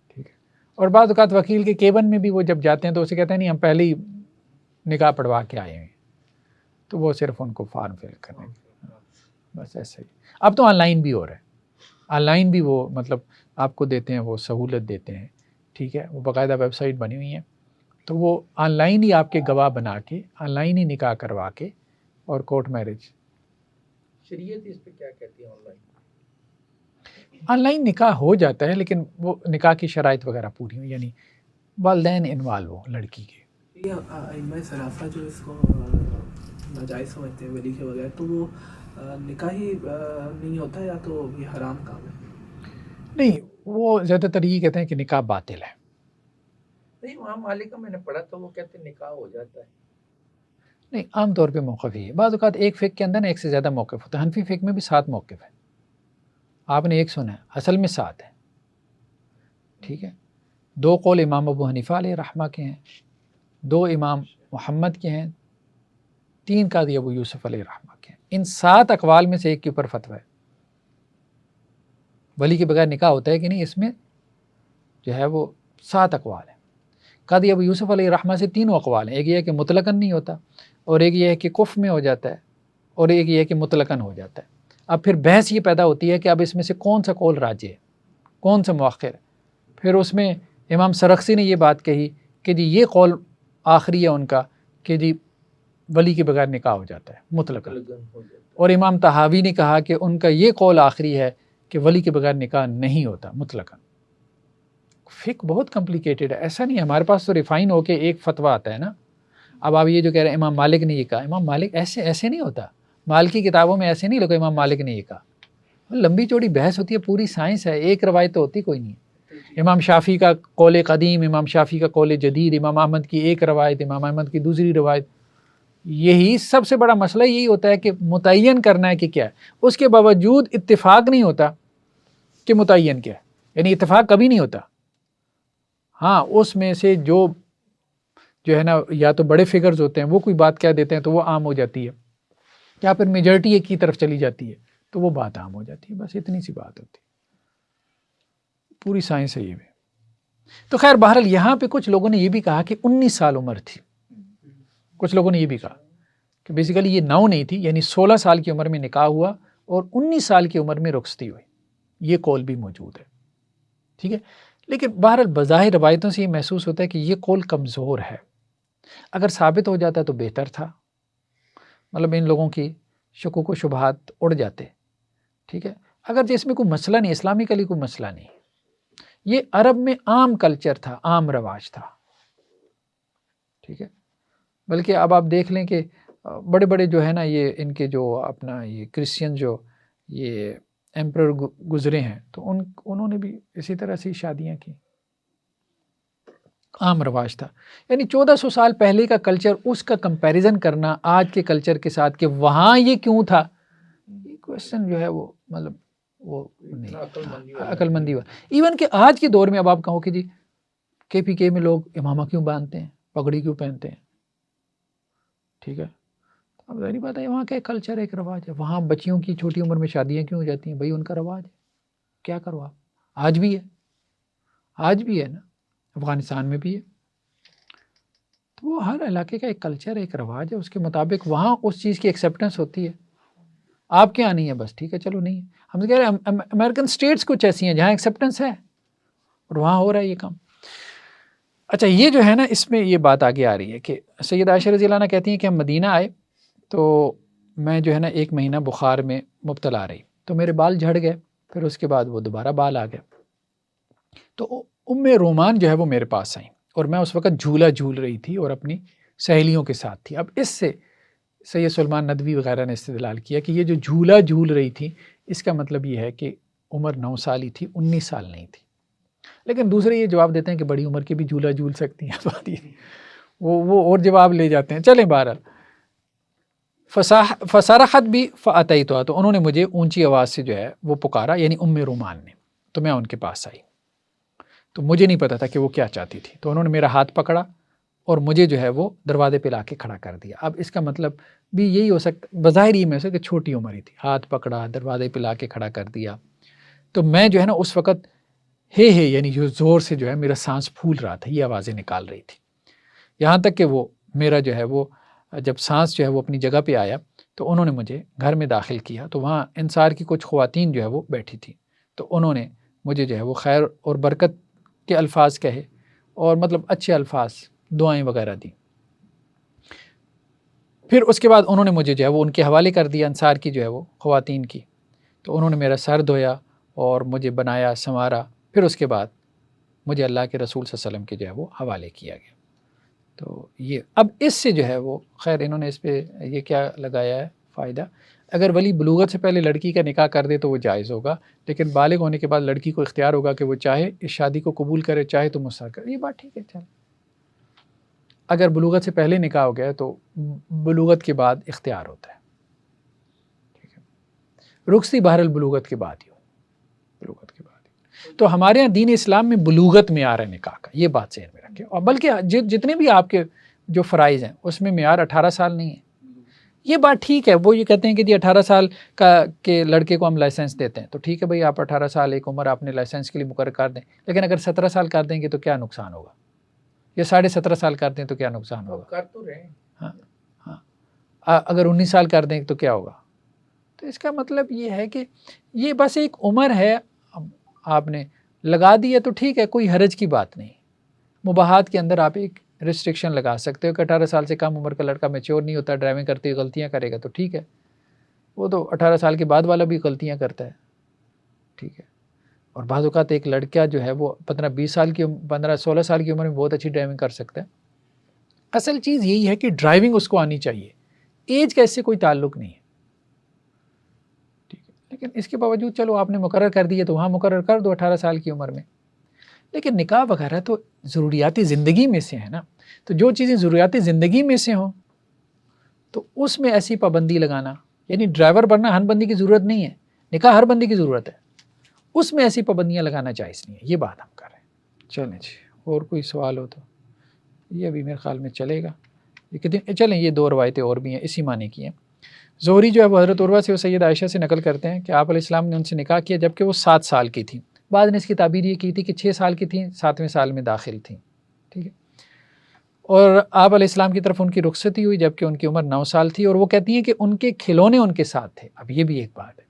A: ٹھیک ہے، اور بعض اوقات وکیل کے کیبن میں بھی وہ جب جاتے ہیں تو اسے کہتے ہیں نہیں ہم پہلے ہی نکاح پڑھوا کے آئے ہیں، تو وہ صرف ان کو فارم فل کرنے بس ایسا ہی. اب تو آن لائن بھی ہو رہا ہے، آن لائن بھی وہ مطلب آپ کو دیتے ہیں، وہ سہولت دیتے ہیں. ٹھیک ہے، وہ باقاعدہ ویب سائٹ بنی ہوئی ہیں، تو وہ آن لائن ہی آپ کے گواہ بنا کے آن لائن ہی نکاح کروا کے اور کورٹ میرج.
B: شریعت اس پہ کیا کہتی ہے؟
A: آن لائن نکاح ہو جاتا ہے لیکن وہ نکاح کی شرائط وغیرہ پوری ہوں، یعنی والدین انوالو ہوں لڑکی کے.
E: یہ ائمہ ثلاثہ جو اس کو ناجائز سمجھتے ہیں ولی کے بغیر، تو وہ نکاح ہی نہیں ہوتا یا تو یہ حرام کام ہے؟
A: نہیں، وہ زیادہ تر یہ کہتے ہیں کہ نکاح باطل ہے.
B: نہیں، امام مالک کا میں نے پڑھا تو وہ کہتے ہیں نکاح ہو جاتا ہے.
A: نہیں، عام طور پہ موقف ہی ہے. بعض اوقات ایک فقہ کے اندر ایک سے زیادہ موقف ہوتا ہے. حنفی فقہ میں بھی 7 موقف ہے، آپ نے ایک سنا ہے، اصل میں 7 ہے. ٹھیک ہے، 2 قول امام ابو حنیفہ علیہ رحمہ کے ہیں، 2 امام محمد کے ہیں، 3 قاضی ابو یوسف علیہ رحمہ کے ہیں. ان 7 اقوال میں سے ایک کے اوپر فتویٰ ہے. ولی کے بغیر نکاح ہوتا ہے کہ نہیں، اس میں جو ہے وہ 7 اقوال ہیں. قاضی ابو یوسف علیہ رحمہ سے 3 اقوال ہیں. ایک یہ ہے کہ مطلقاً نہیں ہوتا، اور ایک یہ ہے کہ کف میں ہو جاتا ہے، اور ایک یہ ہے کہ مطلقاً ہو جاتا ہے. اب پھر بحث یہ پیدا ہوتی ہے کہ اب اس میں سے کون سا قول راجح ہے، کون سا مؤخر ہے. پھر اس میں امام سرخسی نے یہ بات کہی کہ جی یہ قول آخری ہے ان کا کہ جی ولی کے بغیر نکاح ہو جاتا ہے مطلقاً، اور امام طحاوی نے کہا کہ ان کا یہ قول آخری ہے کہ ولی کے بغیر نکاح نہیں ہوتا مطلقاً. فقہ بہت کمپلیکیٹڈ ہے، ایسا نہیں ہے ہمارے پاس تو ریفائن ہو کے ایک فتویٰ آتا ہے نا. اب آپ یہ جو کہہ رہے ہیں امام مالک نے یہ کہا، امام مالک ایسے نہیں ہوتا. مال کی کتابوں میں ایسے نہیں لوگ امام مالک نے یہ کہا، لمبی چوڑی بحث ہوتی ہے، پوری سائنس ہے، ایک روایت تو ہوتی کوئی نہیں ہے۔ امام شافعی کا قول قدیم، امام شافعی کا قول جدید، امام احمد کی ایک روایت، امام احمد کی دوسری روایت، یہی سب سے بڑا مسئلہ یہی ہوتا ہے کہ متعین کرنا ہے کہ کیا ہے، اس کے باوجود اتفاق نہیں ہوتا کہ متعین کیا ہے، یعنی اتفاق کبھی نہیں ہوتا۔ ہاں اس میں سے جو ہے نا یا تو بڑے فگرز ہوتے ہیں وہ کوئی بات کہہ دیتے ہیں تو وہ عام ہو جاتی ہے، یا پھر میجورٹی ایک کی طرف چلی جاتی ہے تو وہ بات عام ہو جاتی ہے، بس اتنی سی بات ہوتی ہے، پوری سائنس ہے یہ بھی۔ تو خیر بہرحال یہاں پہ کچھ لوگوں نے یہ بھی کہا کہ 19 سال عمر تھی، کچھ لوگوں نے یہ بھی کہا کہ بیسیکلی یہ 9 نہیں تھی، یعنی 16 سال کی عمر میں نکاح ہوا اور 19 سال کی عمر میں رخصتی ہوئی، یہ قول بھی موجود ہے، ٹھیک ہے۔ لیکن بہرحال بظاہر روایتوں سے یہ محسوس ہوتا ہے کہ یہ قول کمزور ہے، اگر ثابت ہو جاتا تو بہتر تھا، مطلب ان لوگوں کی شکوک و شبہات اڑ جاتے، ٹھیک ہے۔ اگر اس میں کوئی مسئلہ نہیں، اسلامی کا لیے کوئی مسئلہ نہیں، یہ عرب میں عام کلچر تھا، عام رواج تھا، ٹھیک ہے۔ بلکہ اب آپ دیکھ لیں کہ بڑے بڑے جو ہے نا یہ ان کے جو اپنا یہ کرسچین جو یہ ایمپرر گزرے ہیں تو انہوں نے بھی اسی طرح سے شادیاں کی، عام رواج تھا۔ یعنی 1400 سال پہلے کا کلچر، اس کا کمپیریزن کرنا آج کے کلچر کے ساتھ کہ وہاں یہ کیوں تھا، یہ کوشچن جو ہے وہ مطلب وہ نہیں، عقل مندی ہوا۔ ایون کہ آج کے دور میں اب آپ کہو کہ جی KPK میں لوگ امامہ کیوں باندھتے ہیں، پگڑی کیوں پہنتے ہیں، ٹھیک ہے۔ اب ظاہری بات ہے وہاں کا ایک کلچر، ایک رواج ہے، وہاں بچیوں کی چھوٹی عمر میں شادیاں کیوں ہو جاتی ہیں، بھائی ان کا رواج ہے، کیا کرو آپ، آج بھی ہے، آج بھی ہے نا، افغانستان میں بھی ہے۔ تو وہ ہر علاقے کا ایک کلچر، ایک رواج ہے، اس کے مطابق وہاں اس چیز کی ایکسیپٹنس ہوتی ہے، آپ کے یہاں نہیں ہے، بس ٹھیک ہے چلو نہیں ہے۔ ہم کہہ رہے ہیں امریکن سٹیٹس کچھ ایسی ہیں جہاں ایکسیپٹنس ہے اور وہاں ہو رہا ہے یہ کام۔ اچھا یہ جو ہے نا اس میں یہ بات آگے آ رہی ہے کہ سیدہ عائشہ رضی اللہ عنہ کہتی ہیں کہ ہم مدینہ آئے تو میں جو ہے نا 1 مہینہ بخار میں مبتلا رہی، تو میرے بال جھڑ گئے، پھر اس کے بعد وہ دوبارہ بال آ گئے، تو رومان جو ہے وہ میرے پاس آئیں اور میں اس وقت جھولا جھول رہی تھی اور اپنی سہیلیوں کے ساتھ تھی۔ اب اس سے سید سلمان ندوی وغیرہ نے استدلال کیا کہ یہ جو جھولا جھول رہی تھی اس کا مطلب یہ ہے کہ عمر 9 سال ہی تھی، 19 سال نہیں تھی۔ لیکن دوسرے یہ جواب دیتے ہیں کہ بڑی عمر کے بھی جھولا جھول سکتی ہیں، وہ اور جواب لے جاتے ہیں۔ چلیں بہرحال فصرخت بھی فاتیتها، تو انہوں نے مجھے اونچی آواز سے جو ہے وہ پکارا، یعنی رومان نے، تو میں ان کے پاس آئی، تو مجھے نہیں پتا تھا کہ وہ کیا چاہتی تھی، تو انہوں نے میرا ہاتھ پکڑا اور مجھے جو ہے وہ دروازے پہ لا کے کھڑا کر دیا۔ اب اس کا مطلب بھی یہی ہو سکتا، بظاہر یہ میں سے کہ چھوٹی عمر ہی تھی، ہاتھ پکڑا، دروازے پہ لا کے کھڑا کر دیا، تو میں جو ہے نا اس وقت یعنی جو زور سے جو ہے میرا سانس پھول رہا تھا، یہ آوازیں نکال رہی تھی، یہاں تک کہ وہ میرا جو ہے وہ جب سانس جو ہے وہ اپنی جگہ پہ آیا تو انہوں نے مجھے گھر میں داخل کیا، تو وہاں انصار کی کچھ خواتین جو ہے وہ بیٹھی تھی، تو انہوں نے مجھے جو ہے وہ خیر اور برکت کے الفاظ کہے اور مطلب اچھے الفاظ، دعائیں وغیرہ دی۔ پھر اس کے بعد انہوں نے مجھے جو ہے وہ ان کے حوالے کر دیا، انصار کی جو ہے وہ خواتین کی، تو انہوں نے میرا سر دھویا اور مجھے بنایا سنوارا، پھر اس کے بعد مجھے اللہ کے رسول صلی اللہ علیہ وسلم کے جو ہے وہ حوالے کیا گیا۔ تو یہ اب اس سے جو ہے وہ خیر انہوں نے اس پہ یہ کیا لگایا ہے فائدہ، اگر ولی بلوغت سے پہلے لڑکی کا نکاح کر دے تو وہ جائز ہوگا، لیکن بالغ ہونے کے بعد لڑکی کو اختیار ہوگا کہ وہ چاہے اس شادی کو قبول کرے، چاہے تو مصر کرے، یہ بات ٹھیک ہے۔ چل اگر بلوغت سے پہلے نکاح ہو گیا تو بلوغت کے بعد اختیار ہوتا ہے، ٹھیک ہے، رخصتی بہرحال بلوغت کے بعد ہی ہو، بلوغت کے بعد ہی۔ تو ہمارے یہاں دین اسلام میں بلوغت معیار ہے نکاح کا، یہ بات ذہن میں رکھیں، اور بلکہ جتنے بھی آپ کے جو فرائض ہیں اس میں معیار 18 سال نہیں ہے، یہ بات ٹھیک ہے۔ وہ یہ کہتے ہیں کہ جی 18 سال کا کے لڑکے کو ہم لائسنس دیتے ہیں، تو ٹھیک ہے بھائی، آپ 18 سال ایک عمر آپ نے لائسنس کے لیے مقرر کر دیں، لیکن اگر 17 سال کر دیں گے تو کیا نقصان ہوگا، یا 17.5 سال کر دیں تو کیا نقصان ہوگا،
B: کر تو رہے ہیں،
A: ہاں اگر 19 سال کر دیں تو کیا ہوگا۔ تو اس کا مطلب یہ ہے کہ یہ بس ایک عمر ہے، آپ نے لگا دی ہے تو ٹھیک ہے، کوئی حرج کی بات نہیں۔ مباحات کے اندر آپ ایک ریسٹرکشن لگا سکتے ہو کہ 18 سال سے کم عمر کا لڑکا میچور نہیں ہوتا، ڈرائیونگ کرتے ہوئے غلطیاں کرے گا تو ٹھیک ہے، وہ تو 18 سال کے بعد والا بھی غلطیاں کرتا ہے، ٹھیک ہے۔ اور بعض اوقات ایک لڑکا جو ہے وہ 15-16 سال کی عمر میں بہت اچھی ڈرائیونگ کر سکتا ہے۔ اصل چیز یہی ہے کہ ڈرائیونگ اس کو آنی چاہیے، ایج کا اس سے کوئی تعلق نہیں ہے، لیکن اس کے باوجود چلو آپ نے مقرر کر دیے تو وہاں مقرر کر دو 18 سال کی عمر میں. لیکن نکاح وغیرہ تو ضروریات زندگی میں سے ہے نا. تو جو چیزیں ضروریات زندگی میں سے ہوں تو اس میں ایسی پابندی لگانا، یعنی ڈرائیور بننا ہر بندی کی ضرورت نہیں ہے، نکاح ہر بندی کی ضرورت ہے، اس میں ایسی پابندیاں لگانا جائز نہیں ہے. یہ بات ہم کر رہے ہیں. چلیں جی، اور کوئی سوال ہو تو یہ ابھی میرے خیال میں چلے گا. یہ کتنے چلیں، یہ 2 روایتیں اور بھی ہیں اسی معنی کی ہیں. زہری جو ہے وہ حضرت عروہ سے و سید عائشہ سے نقل کرتے ہیں کہ آپ علیہ السلام نے ان سے نکاح کیا جبکہ وہ 7 سال کی تھیں. بعد نے اس کی تعبیر یہ کی تھی کہ 6 سال کی تھیں، 7ویں سال میں داخل تھیں. ٹھیک ہے. اور آپ علیہ السلام کی طرف ان کی رخصتی ہوئی جبکہ ان کی عمر 9 سال تھی، اور وہ کہتی ہیں کہ ان کے کھلونے ان کے ساتھ تھے. اب یہ بھی ایک بات ہے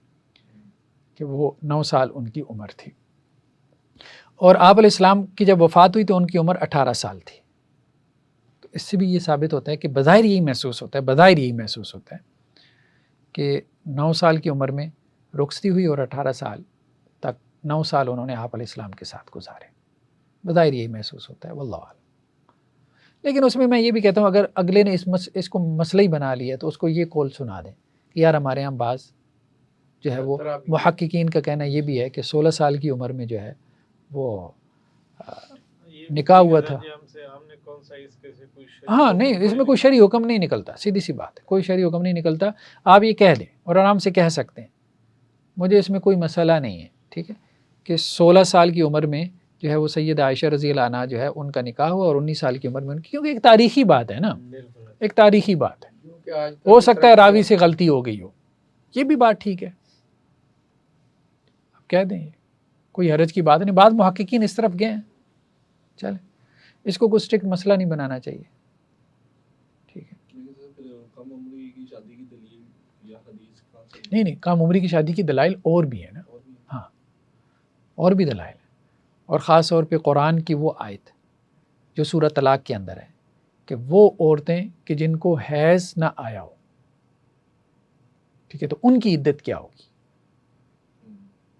A: کہ وہ 9 سال ان کی عمر تھی. اور آپ علیہ السلام کی جب وفات ہوئی تو ان کی عمر 18 سال تھی. تو اس سے بھی یہ ثابت ہوتا ہے کہ بظاہر یہی محسوس ہوتا ہے کہ 9 سال کی عمر میں رخصتی ہوئی اور 18 سال تک 9 سال انہوں نے آپ علیہ السلام کے ساتھ گزارے. بظاہر یہی محسوس ہوتا ہے، واللہ اعلم. لیکن اس میں یہ بھی کہتا ہوں اگر اگلے نے اس کو مسئلہ ہی بنا لیا تو اس کو یہ قول سنا دیں کہ یار ہمارے یہاں بعض جو ہے وہ محققین کا کہنا یہ بھی ہے کہ 16 سال کی عمر میں جو ہے وہ نکاح ہوا تھا. ہاں نہیں، اس میں کوئی شرعی حکم نہیں نکلتا، سیدھی سی بات ہے، کوئی شرعی حکم نہیں نکلتا. آپ یہ کہہ دیں اور آرام سے کہہ سکتے ہیں، مجھے اس میں کوئی مسئلہ نہیں ہے. ٹھیک ہے کہ 16 سال کی عمر میں جو ہے وہ سید عائشہ رضی اللہ عنہا جو ہے ان کا نکاح ہوا اور 19 سال کی عمر میں ان کی، کیونکہ ایک تاریخی بات ہے نا، ایک تاریخی بات ہے. ہو سکتا ہے راوی سے غلطی ہو گئی ہو، یہ بھی بات ٹھیک ہے، آپ کہہ دیں، کوئی حرج کی بات نہیں. بعض محققین اس طرف گئے ہیں، چلیں اس کو کوئی اسٹرکٹ مسئلہ نہیں بنانا چاہیے. ٹھیک ہے. نہیں کم عمری کی شادی کی دلائل اور بھی ہیں نا. ہاں اور بھی دلائل ہیں، اور خاص طور پہ قرآن کی وہ آیت جو سورہ طلاق کے اندر ہے کہ وہ عورتیں کہ جن کو حیض نہ آیا ہو، ٹھیک ہے، تو ان کی عدت کیا ہوگی؟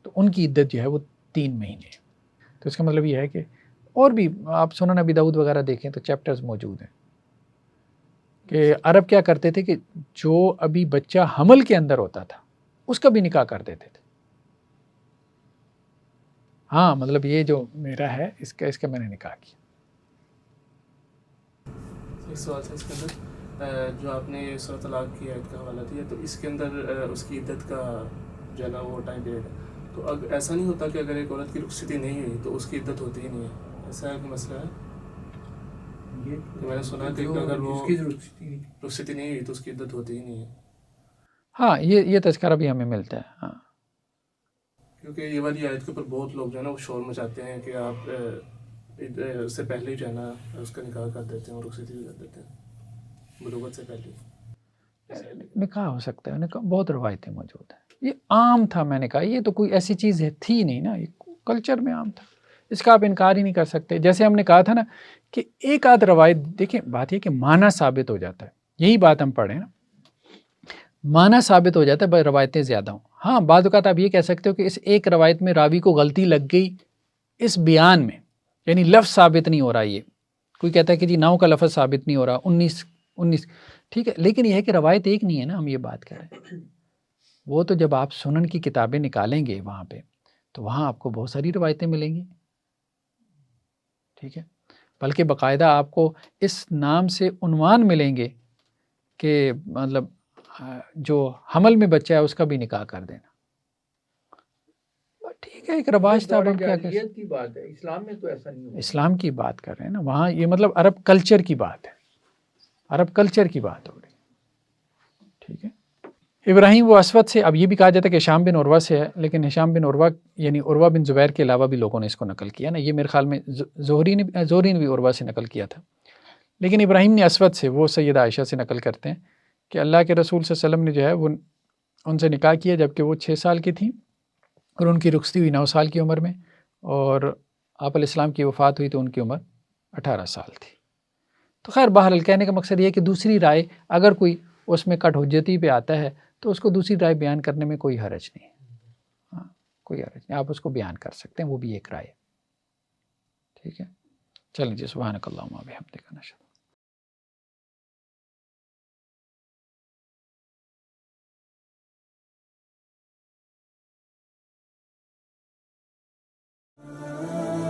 A: تو ان کی عدت جو ہے وہ 3 مہینے. تو اس کا مطلب یہ ہے کہ اور بھی آپ سنن ابی داؤد وغیرہ دیکھیں تو چیپٹرز موجود ہیں کہ عرب کیا کرتے تھے کہ جو ابھی بچہ حمل کے اندر ہوتا تھا اس کا بھی نکاح کر دیتے تھے. ہاں مطلب یہ جو میرا ہے اس کا میں نے نکاح کیا.
E: ایک سوال تھا اس کے اندر جو آپ نے سورۃ طلاق کی آیت کا حوالہ دیا، تو اس کے اندر اس کی عدت کا جو ہے نا وہ ٹائم پیریڈ ہے، تو ایسا نہیں ہوتا کہ اگر ایک عورت کی رخصتی نہیں ہوئی تو اس کی عدت ہوتی ہی نہیں ہے؟ ایسا ایک مسئلہ ہے کہ میں نے سنا کہ اگر وہ رخصتی نہیں ہوئی تو اس کی عدت ہوتی ہی نہیں ہے.
A: ہاں یہ تذکرہ بھی ہمیں ملتا ہے. ہاں
E: کیونکہ یہ والی آیت کے اوپر بہت لوگ جو ہے نا وہ شور مچاتے ہیں کہ آپ اس سے پہلے ہی جو ہے نا اس کا نکاح کر دیتے ہیں اور رخصتی بھی کر دیتے ہیں بلوغت سے پہلے.
A: نکاح ہو سکتا ہے، نکاح بہت روایتیں موجود ہیں. یہ عام تھا، میں نے کہا یہ تو کوئی ایسی چیز تھی نہیں نا، یہ کلچر میں عام تھا، اس کا آپ انکار ہی نہیں کر سکتے. جیسے ہم نے کہا تھا نا کہ ایک آدھ روایت دیکھیں، بات یہ کہ معنی ثابت ہو جاتا ہے، یہی بات ہم پڑھیں نا، معنی ثابت ہو جاتا ہے بھائی روایتیں زیادہ ہوں. ہاں بعض اوقات آپ یہ کہہ سکتے ہو کہ اس ایک روایت میں راوی کو غلطی لگ گئی اس بیان میں، یعنی لفظ ثابت نہیں ہو رہا. یہ کوئی کہتا ہے کہ جی 9 کا لفظ ثابت نہیں ہو رہا، 19 ٹھیک ہے، لیکن یہ ہے کہ روایت ایک نہیں ہے نا. ہم یہ بات کر رہے ہیں، وہ تو جب آپ سنن کی کتابیں نکالیں گے وہاں پہ تو وہاں آپ کو بہت ساری روایتیں ملیں گی. ٹھیک ہے، بلکہ باقاعدہ آپ کو اس نام سے عنوان ملیں گے کہ مطلب جو حمل میں بچہ ہے اس کا بھی نکاح کر دینا. ٹھیک ہے، ایک رواج تھا.
B: کی بات ہے، اسلام میں تو ایسا نہیں ہوا.
A: اسلام کی بات کر رہے ہیں نا وہاں، یہ مطلب عرب کلچر کی بات ہے، عرب کلچر کی بات ہو رہی. ٹھیک ہے. ابراہیم و اسود سے، اب یہ بھی کہا جاتا ہے کہ ہشام بن عروہ سے ہے، لیکن ہشام بن عروہ یعنی عروہ بن زبیر کے علاوہ بھی لوگوں نے اس کو نقل کیا نا. یہ میرے خیال میں زہری نے بھی عروہ سے نقل کیا تھا، لیکن ابراہیم نے اسود سے، وہ سیدہ عائشہ سے نقل کرتے ہیں کہ اللہ کے رسول صلی اللہ علیہ وسلم نے جو ہے وہ ان سے نکاح کیا جبکہ وہ 6 سال کی تھیں اور ان کی رخصتی ہوئی 9 سال کی عمر میں، اور آپ علیہ السلام کی وفات ہوئی تو ان کی عمر 18 سال تھی. تو خیر بہرحال کہنے کا مقصد یہ ہے کہ دوسری رائے اگر کوئی اس میں کٹ حجتی پہ آتا ہے تو اس کو دوسری رائے بیان کرنے میں کوئی حرج نہیں. ہاں کوئی حرج نہیں، آپ اس کو بیان کر سکتے ہیں، وہ بھی ایک رائے. ٹھیک ہے، چلیں جی، سبحانک اللہم و بحمدک نشہد
E: ہے.